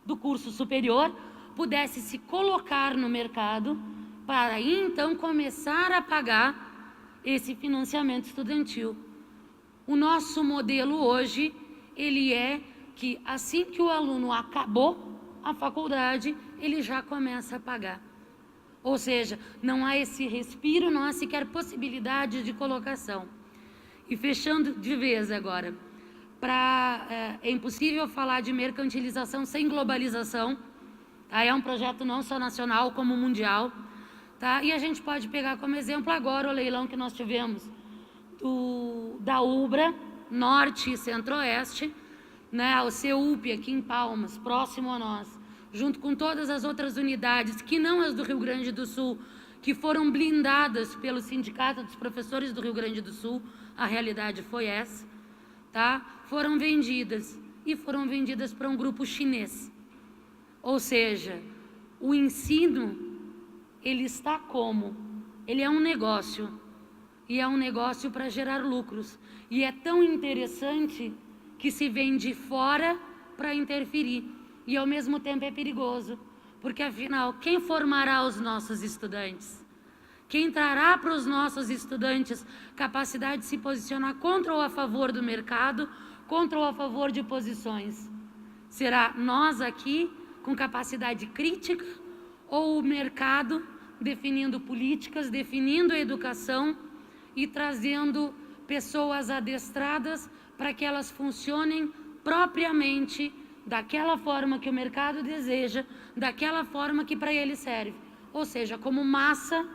[SPEAKER 5] do curso superior, pudesse se colocar no mercado, para aí então começar a pagar esse financiamento estudantil. O nosso modelo hoje, ele é que assim que o aluno acabou a faculdade, ele já começa a pagar. Ou seja, não há esse respiro, não há sequer possibilidade de colocação. E fechando de vez agora, é impossível falar de mercantilização sem globalização, tá? É um projeto não só nacional, como mundial, tá? E a gente pode pegar como exemplo agora o leilão que nós tivemos da UBRA, Norte e Centro-Oeste, né, o CEUP aqui em Palmas, próximo a nós, junto com todas as outras unidades, que não as do Rio Grande do Sul, que foram blindadas pelo Sindicato dos Professores do Rio Grande do Sul, a realidade foi essa, tá? Foram vendidas, e foram vendidas para um grupo chinês. Ou seja, o ensino, ele está como? Ele é um negócio, e é um negócio para gerar lucros. E é tão interessante que se vende fora para interferir. E, ao mesmo tempo, é perigoso, porque, afinal, quem formará os nossos estudantes? Quem trará para os nossos estudantes capacidade de se posicionar contra ou a favor do mercado, contra ou a favor de posições? Será nós aqui, com capacidade crítica, ou o mercado definindo políticas, definindo a educação e trazendo pessoas adestradas para que elas funcionem propriamente daquela forma que o mercado deseja, daquela forma que para ele serve, ou seja, como massa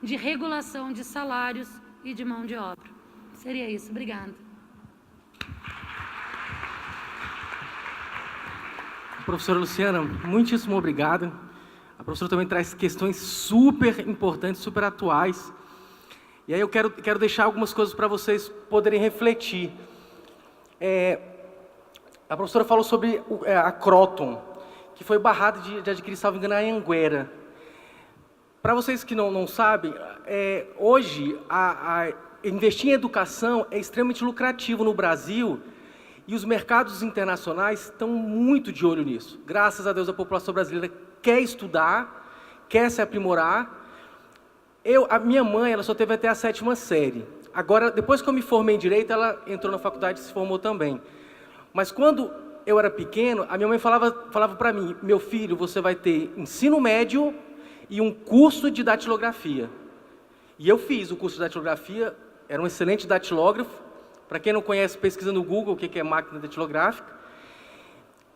[SPEAKER 5] de regulação de salários e de mão de obra. Seria isso. Obrigada.
[SPEAKER 2] Professora Luciana, muitíssimo obrigado. A professora também traz questões super importantes, super atuais. E aí eu quero deixar algumas coisas para vocês poderem refletir. A professora falou sobre a Croton, que foi barrada de adquirir, salvo engano, a Anhanguera. Para vocês que não sabem, hoje investir em educação é extremamente lucrativo no Brasil e os mercados internacionais estão muito de olho nisso. Graças a Deus a população brasileira quer estudar, quer se aprimorar. A minha mãe, ela só teve até a 7ª série. Agora, depois que eu me formei em Direito, ela entrou na faculdade e se formou também. Mas quando eu era pequeno, a minha mãe falava para mim: meu filho, você vai ter ensino médio e um curso de datilografia. E eu fiz o curso de datilografia, era um excelente datilógrafo. Para quem não conhece, pesquisa no Google o que é máquina datilográfica.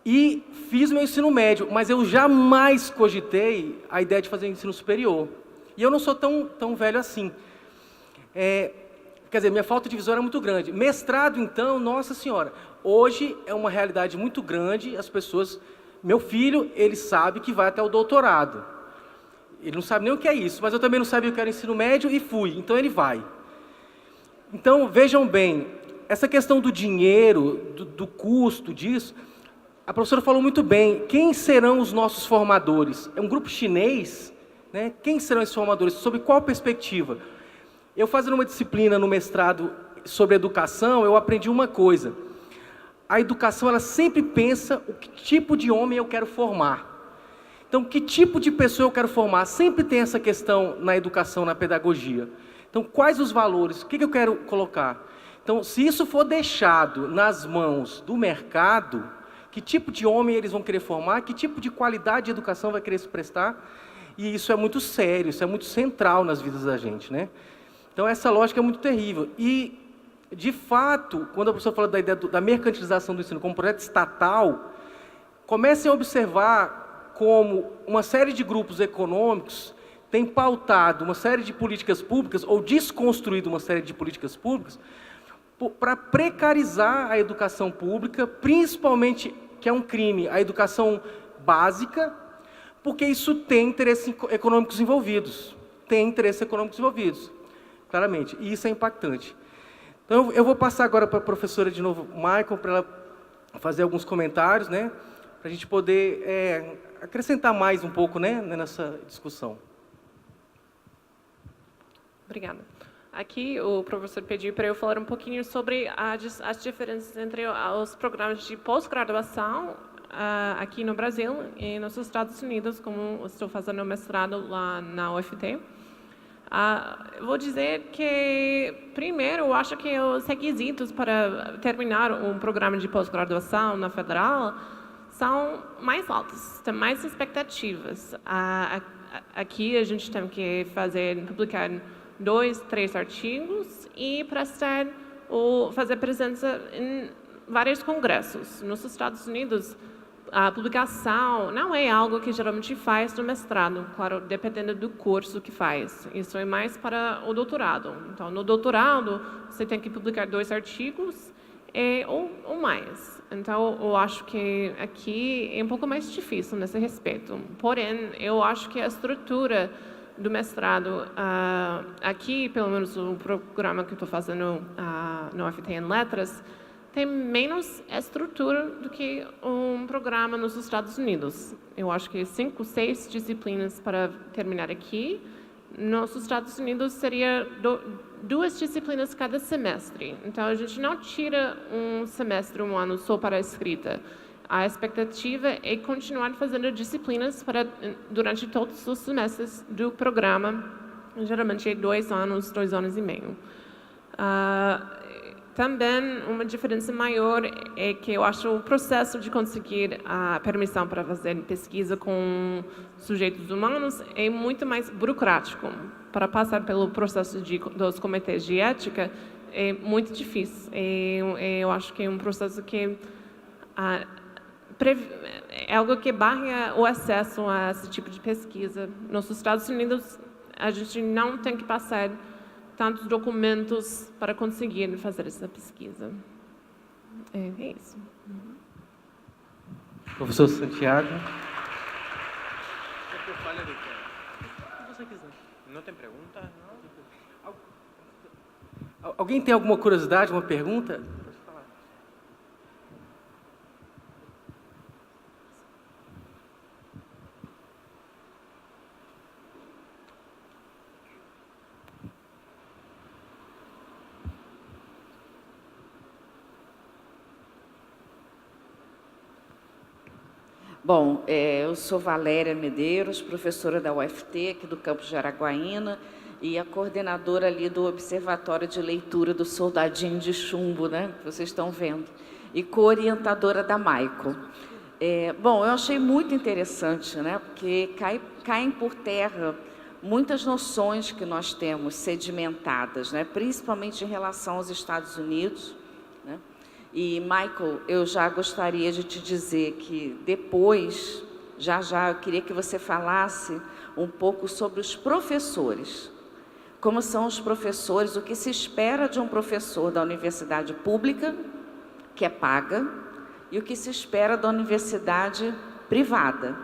[SPEAKER 2] E fiz meu ensino médio, mas eu jamais cogitei a ideia de fazer ensino superior. E eu não sou tão velho assim. Quer dizer, minha falta de visão era muito grande. Mestrado, então, nossa senhora, hoje é uma realidade muito grande, as pessoas... Meu filho, ele sabe que vai até o doutorado. Ele não sabe nem o que é isso, mas eu também não sabia o que era ensino médio e fui, então ele vai. Então, vejam bem, essa questão do dinheiro, do custo disso, a professora falou muito bem. Quem serão os nossos formadores? É um grupo chinês, né? Quem serão esses formadores? Sob qual perspectiva? Eu fazendo uma disciplina no mestrado sobre educação, eu aprendi uma coisa. A educação, ela sempre pensa o que tipo de homem eu quero formar. Então, que tipo de pessoa eu quero formar? Sempre tem essa questão na educação, na pedagogia. Então, quais os valores? O que eu quero colocar? Então, se isso for deixado nas mãos do mercado, que tipo de homem eles vão querer formar? Que tipo de qualidade de educação vai querer se prestar? E isso é muito sério, isso é muito central nas vidas da gente, né? Então, essa lógica é muito terrível. E, de fato, quando a professora fala da ideia da mercantilização do ensino como projeto estatal, comecem a observar como uma série de grupos econômicos tem pautado uma série de políticas públicas, ou desconstruído uma série de políticas públicas, para precarizar a educação pública, principalmente, que é um crime, a educação básica, porque isso tem interesses econômicos envolvidos. Tem interesses econômicos envolvidos, claramente, e isso é impactante. Então, eu vou passar agora para a professora de novo, Michael, para ela fazer alguns comentários, né, para a gente poder acrescentar mais um pouco, né, nessa discussão.
[SPEAKER 3] Obrigada. Aqui o professor pediu para eu falar um pouquinho sobre as diferenças entre os programas de pós-graduação aqui no Brasil e nos Estados Unidos, como eu estou fazendo mestrado lá na UFT. Vou dizer que, primeiro, eu acho que os requisitos para terminar um programa de pós-graduação na Federal são mais altos, tem mais expectativas. Aqui a gente tem que publicar 2, 3 artigos e prestar ou fazer presença em vários congressos. Nos Estados Unidos, a publicação não é algo que geralmente faz no mestrado, claro, dependendo do curso que faz. Isso é mais para o doutorado. Então, no doutorado, você tem que publicar 2 artigos ou mais. Então, eu acho que aqui é um pouco mais difícil nesse respeito. Porém, eu acho que a estrutura do mestrado, aqui, pelo menos o programa que eu estou fazendo no UFT em Letras, tem menos estrutura do que um programa nos Estados Unidos. Eu acho que 5, 6 disciplinas para terminar aqui. Nos Estados Unidos seria 2 disciplinas cada semestre. Então, a gente não tira um semestre, um ano só para a escrita. a expectativa é continuar fazendo disciplinas durante todos os semestres do programa, geralmente 2 anos, 2 anos e meio. Também uma diferença maior é que eu acho o processo de conseguir a permissão para fazer pesquisa com sujeitos humanos é muito mais burocrático. Para passar pelo processo dos comitês de ética é muito difícil. Eu acho que é um processo que é algo que barra o acesso a esse tipo de pesquisa. Nos Estados Unidos, a gente não tem que passar tantos documentos para conseguir fazer essa pesquisa. É isso.
[SPEAKER 2] Professor Santiago.
[SPEAKER 4] Não tem pergunta?
[SPEAKER 2] Alguém tem alguma curiosidade, uma pergunta?
[SPEAKER 6] Bom, eu sou Valéria Medeiros, professora da UFT, aqui do campus de Araguaína, e a coordenadora ali do Observatório de Leitura do Soldadinho de Chumbo, né, que vocês estão vendo, e co-orientadora da Maico. Bom, eu achei muito interessante, né, porque caem por terra muitas noções que nós temos sedimentadas, né, principalmente em relação aos Estados Unidos, né. E, Michael, eu já gostaria de te dizer que depois, já eu queria que você falasse um pouco sobre os professores. Como são os professores, o que se espera de um professor da universidade pública, que é paga, e o que se espera da universidade privada,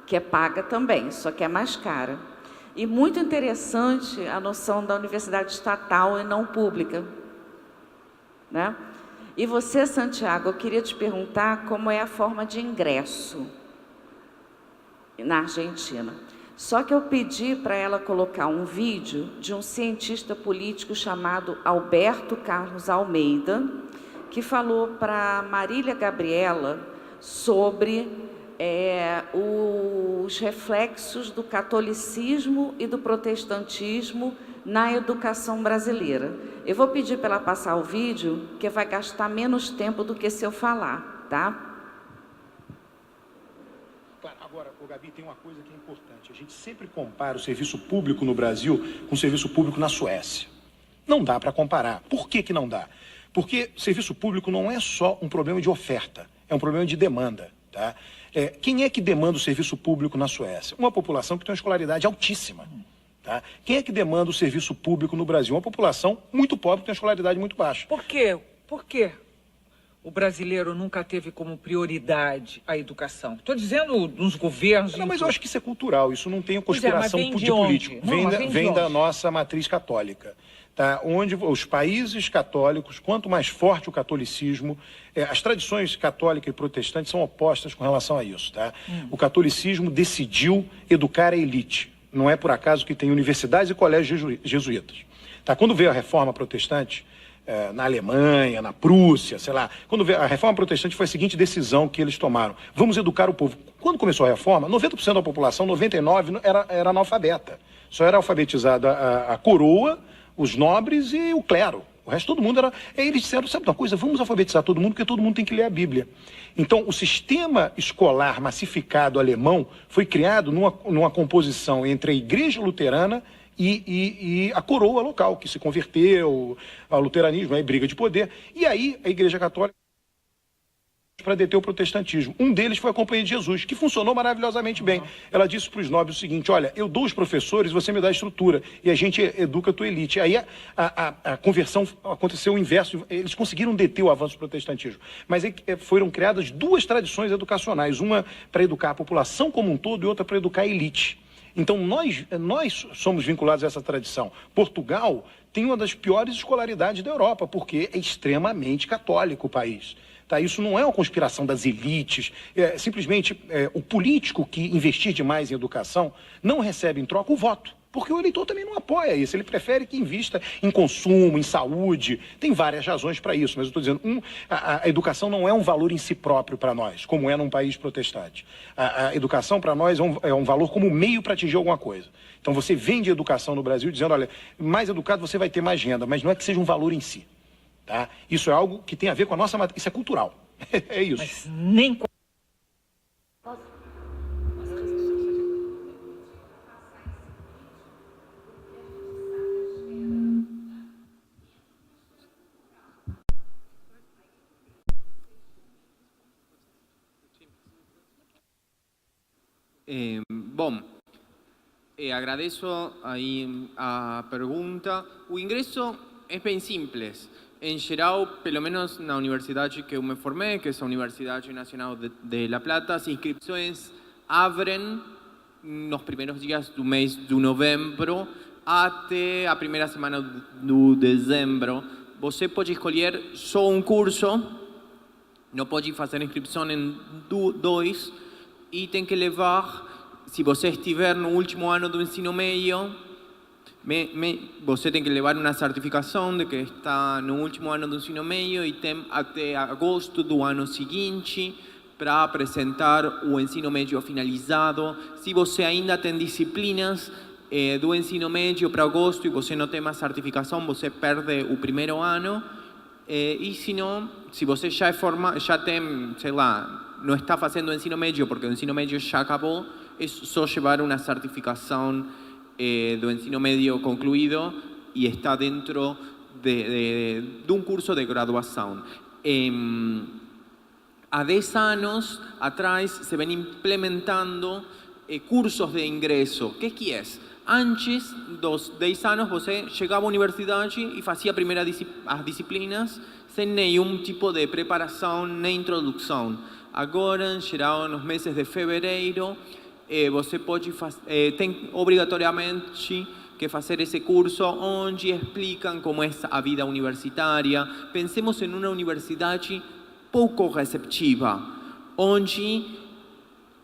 [SPEAKER 6] que é paga também, só que é mais cara. E muito interessante a noção da universidade estatal e não pública, né? E você, Santiago, eu queria te perguntar como é a forma de ingresso na Argentina. Só que eu pedi para ela colocar um vídeo de um cientista político chamado Alberto Carlos Almeida, que falou para Marília Gabriela sobre os reflexos do catolicismo e do protestantismo na educação brasileira. Eu vou pedir para ela passar o vídeo, que vai gastar menos tempo do que se eu falar, tá?
[SPEAKER 7] Agora, Gabi, tem uma coisa que é importante. A gente sempre compara o serviço público no Brasil com o serviço público na Suécia. Não dá para comparar. Por que não dá? Porque o serviço público não é só um problema de oferta, é um problema de demanda, tá? Quem é que demanda o serviço público na Suécia? Uma população que tem uma escolaridade altíssima. Tá? Quem é que demanda o serviço público no Brasil? Uma população muito pobre que tem uma escolaridade muito baixa.
[SPEAKER 8] Por quê? Por quê o brasileiro nunca teve como prioridade a educação? Estou dizendo nos governos...
[SPEAKER 7] Não, mas eu acho que isso é cultural, isso não tem conspiração de político. Vem da nossa matriz católica. Tá? Onde os países católicos, quanto mais forte o catolicismo, as tradições católica e protestante são opostas com relação a isso. Tá? O catolicismo decidiu educar a elite. Não é por acaso que tem universidades e colégios jesuítas. Tá? Quando veio a reforma protestante, na Alemanha, na Prússia, sei lá, quando veio a reforma protestante foi a seguinte decisão que eles tomaram: vamos educar o povo. Quando começou a reforma, 90% da população, 99% era analfabeta. Só era alfabetizada a coroa, os nobres e o clero. O resto, todo mundo era... Eles disseram, sabe uma coisa, vamos alfabetizar todo mundo, porque todo mundo tem que ler a Bíblia. Então, o sistema escolar massificado alemão foi criado numa composição entre a Igreja Luterana e a coroa local, que se converteu ao luteranismo, aí briga de poder. E aí, a Igreja Católica para deter o protestantismo. Um deles foi a Companhia de Jesus, que funcionou maravilhosamente bem. Ela disse para os nobres o seguinte: olha, eu dou os professores, você me dá a estrutura, e a gente educa a tua elite. Aí a conversão aconteceu o inverso, eles conseguiram deter o avanço do protestantismo. Mas aí foram criadas duas tradições educacionais, uma para educar a população como um todo e outra para educar a elite. Então, nós somos vinculados a essa tradição. Portugal tem uma das piores escolaridades da Europa, porque é extremamente católico o país. Tá? Isso não é uma conspiração das elites, simplesmente o político que investir demais em educação não recebe em troca o voto. Porque o eleitor também não apoia isso, ele prefere que invista em consumo, em saúde, tem várias razões para isso, mas eu estou dizendo, a educação não é um valor em si próprio para nós, como é num país protestante. A educação para nós é um valor como meio para atingir alguma coisa. Então você vende educação no Brasil dizendo, olha, mais educado você vai ter mais renda, mas não é que seja um valor em si. Tá? Isso é algo que tem a ver com a nossa matriz, isso é cultural. É isso.
[SPEAKER 8] Mas nem...
[SPEAKER 4] Bom, agradeço aí a pergunta. O ingresso é bem simples. Em geral, pelo menos na universidade que eu me formei, que é a Universidade Nacional de La Plata, as inscrições abrem nos primeiros dias do mês de novembro até a primeira semana de dezembro. Você pode escolher só um curso, não pode fazer inscrição em dois, e tem que levar, se você estiver no último ano do ensino médio, você tem que levar uma certificação de que está no último ano do ensino médio e tem até agosto do ano seguinte para apresentar o ensino médio finalizado. Se você ainda tem disciplinas do ensino médio para agosto e você não tem mais certificação, você perde o primeiro ano. E se não, se você já é formado, já tem, sei lá, não está fazendo o ensino médio porque o ensino médio já acabou, é só levar uma certificação do ensino médio concluído e está dentro de um curso de graduação. Há 10 anos atrás se vem implementando cursos de ingresso. O que é? Antes dos 10 anos você chegava à universidade e fazia as disciplinas sem nenhum tipo de preparação nem introdução. Agora, em geral, nos meses de fevereiro, você tem obrigatoriamente que fazer esse curso onde explicam como é a vida universitária. Pensemos em uma universidade pouco receptiva, onde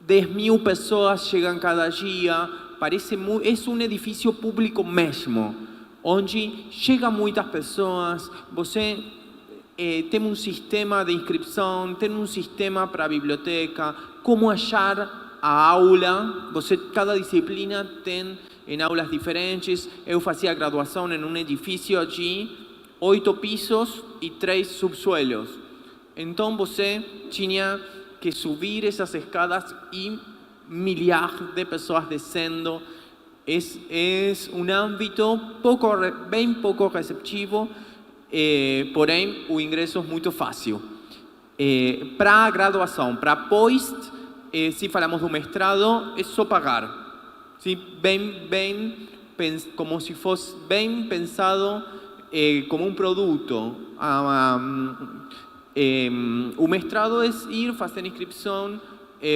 [SPEAKER 4] 10.000 pessoas chegam cada dia, é um edifício público mesmo, onde chegam muitas pessoas, você tem um sistema de inscrição, tem um sistema para a biblioteca, como achar a aula, cada disciplina tem em aulas diferentes. Eu fazia graduação em um edifício aqui, 8 pisos e 3 subsuelos. Então você tinha que subir essas escadas e milhares de pessoas descendo. É um âmbito bem pouco receptivo, porém o ingresso é muito fácil. Para a graduação, para pós, se falamos do mestrado, é só pagar. Sim, como se fosse bem pensado como um produto. O mestrado é ir fazer inscrição,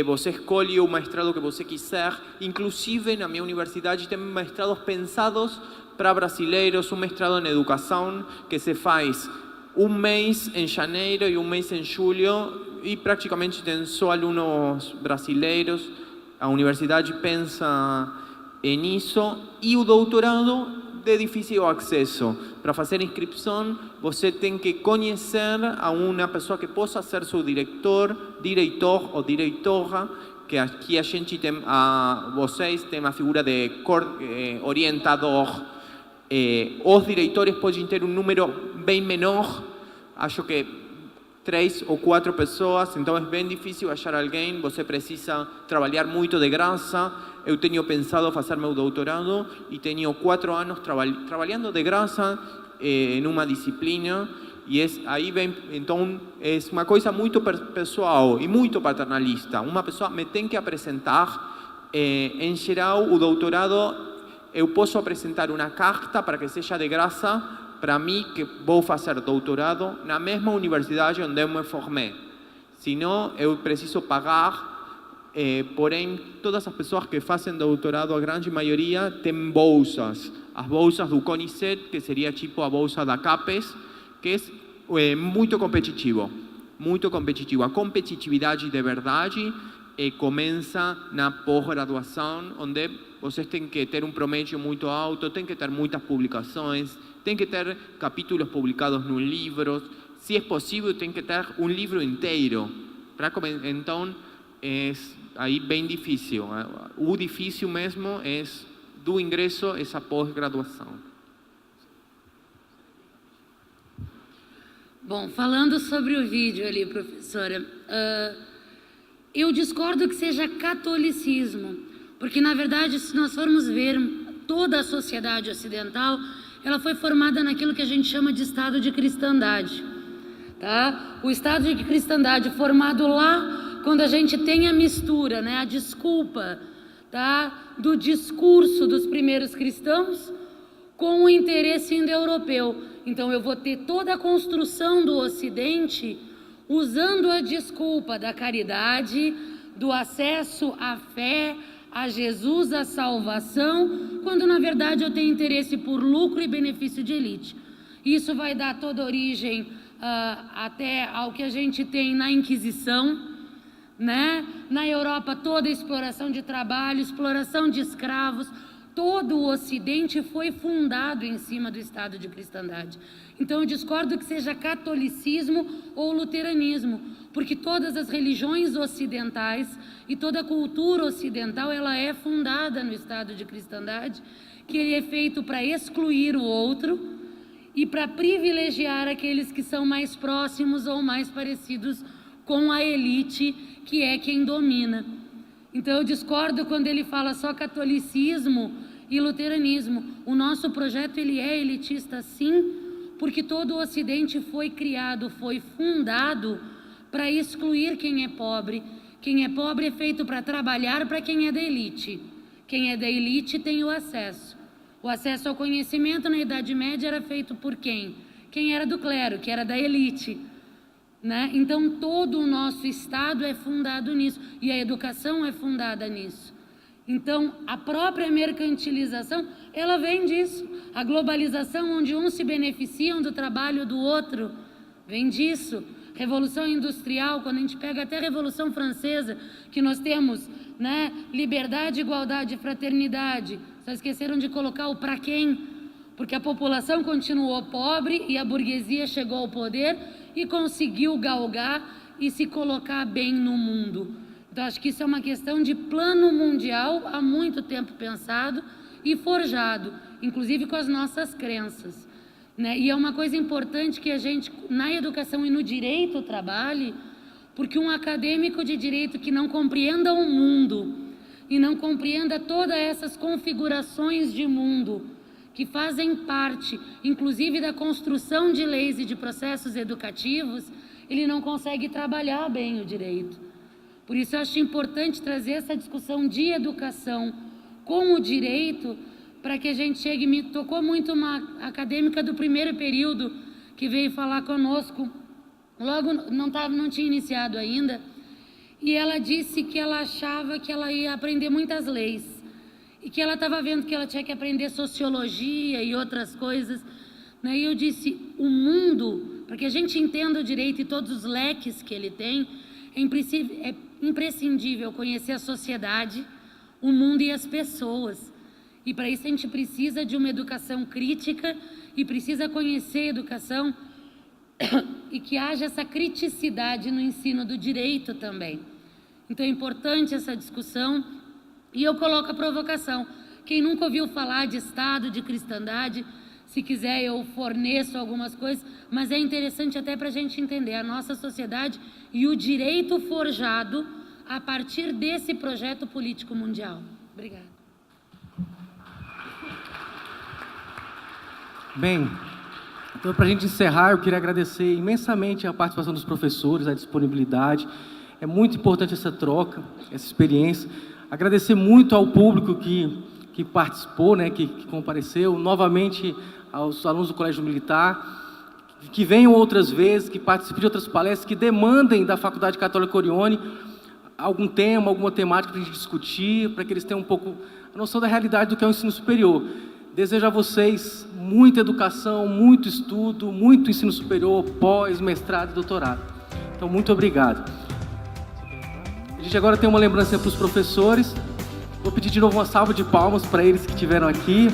[SPEAKER 4] você escolhe o mestrado que você quiser. Inclusive, na minha universidade tem mestrados pensados para brasileiros, um mestrado em educação que se faz um mês em janeiro e um mês em julho, e praticamente tem só alunos brasileiros. A universidade pensa nisso. E o doutorado de difícil acesso. Para fazer inscrição, você tem que conhecer a uma pessoa que possa ser seu diretor ou diretora, que aqui a gente tem, vocês têm a figura de orientador. Os diretores podem ter um número bem menor, acho que 3 ou 4 pessoas, então é bem difícil achar alguém, você precisa trabalhar muito de graça. Eu tenho pensado fazer meu doutorado e tenho 4 anos trabalhando de graça em uma disciplina, e aí vem, então, é uma coisa muito pessoal e muito paternalista. Uma pessoa me tem que apresentar, em geral, o doutorado, eu posso apresentar uma carta para que seja de graça para mim, que vou fazer doutorado na mesma universidade onde eu me formei. Senão, eu preciso pagar. Porém, todas as pessoas que fazem doutorado, a grande maioria, tem bolsas. As bolsas do CONICET, que seria tipo a bolsa da CAPES, que é muito competitivo. Muito competitivo. A competitividade de verdade
[SPEAKER 9] começa na pós-graduação, onde vocês têm que ter um promédio muito alto, têm que ter muitas publicações, têm que ter capítulos publicados nos livros, se é possível, tem que ter um livro inteiro. Então, é aí bem difícil. O difícil mesmo é do ingresso, essa pós-graduação.
[SPEAKER 5] Bom, falando sobre o vídeo ali, professora, eu discordo que seja catolicismo, porque, na verdade, se nós formos ver toda a sociedade ocidental, ela foi formada naquilo que a gente chama de estado de cristandade, tá? O estado de cristandade formado lá, quando a gente tem a mistura, né, a desculpa, tá, do discurso dos primeiros cristãos com o interesse indo-europeu. Então, eu vou ter toda a construção do Ocidente usando a desculpa da caridade, do acesso à fé, a Jesus, a salvação, quando na verdade eu tenho interesse por lucro e benefício de elite. Isso vai dar toda origem até ao que a gente tem na Inquisição, né? Na Europa, toda a exploração de trabalho, exploração de escravos, todo o Ocidente foi fundado em cima do estado de cristandade. Então, eu discordo que seja catolicismo ou luteranismo, porque todas as religiões ocidentais e toda a cultura ocidental, ela é fundada no estado de cristandade, que ele é feito para excluir o outro e para privilegiar aqueles que são mais próximos ou mais parecidos com a elite, que é quem domina. Então, eu discordo quando ele fala só catolicismo e luteranismo. O nosso projeto, ele é elitista, sim, porque todo o Ocidente foi criado, foi fundado para excluir quem é pobre. Quem é pobre é feito para trabalhar para quem é da elite. Quem é da elite tem o acesso. O acesso ao conhecimento na Idade Média era feito por quem? Quem era do clero, que era da elite, né? Então, todo o nosso Estado é fundado nisso, e a educação é fundada nisso. Então, a própria mercantilização, ela vem disso. A globalização, onde uns se beneficiam do trabalho do outro, vem disso. Revolução Industrial, quando a gente pega até a Revolução Francesa, que nós temos, né, liberdade, igualdade e fraternidade, só esqueceram de colocar o para quem, porque a população continuou pobre e a burguesia chegou ao poder e conseguiu galgar e se colocar bem no mundo. Então, acho que isso é uma questão de plano mundial há muito tempo pensado e forjado, inclusive com as nossas crenças, né? E é uma coisa importante que a gente, na educação e no direito, trabalhe, porque um acadêmico de direito que não compreenda o mundo e não compreenda todas essas configurações de mundo que fazem parte, inclusive, da construção de leis e de processos educativos, ele não consegue trabalhar bem o direito. Por isso, eu acho importante trazer essa discussão de educação com o direito, para que a gente chegue. Me tocou muito uma acadêmica do primeiro período que veio falar conosco, logo não tinha iniciado ainda, e ela disse que ela achava que ela ia aprender muitas leis, e que ela estava vendo que ela tinha que aprender sociologia e outras coisas, né? E eu disse, o mundo, para que a gente entenda o direito e todos os leques que ele tem, é imprescindível conhecer a sociedade, o mundo e as pessoas. E para isso a gente precisa de uma educação crítica e precisa conhecer a educação e que haja essa criticidade no ensino do direito também. Então é importante essa discussão. E eu coloco a provocação. Quem nunca ouviu falar de Estado, de cristandade, se quiser eu forneço algumas coisas, mas é interessante até para a gente entender a nossa sociedade e o direito forjado a partir desse projeto político mundial. Obrigada.
[SPEAKER 2] Bem, então, para a gente encerrar, eu queria agradecer imensamente a participação dos professores, a disponibilidade. É muito importante essa troca, essa experiência. Agradecer muito ao público que participou, né, que compareceu, novamente aos alunos do Colégio Militar, que venham outras vezes, que participem de outras palestras, que demandem da Faculdade Católica Orione algum tema, alguma temática para a gente discutir, para que eles tenham um pouco a noção da realidade do que é o ensino superior. Desejo a vocês muita educação, muito estudo, muito ensino superior, pós, mestrado e doutorado. Então, muito obrigado. gente agora tem uma lembrança para os professores. Vou pedir de novo uma salva de palmas para eles que estiveram aqui.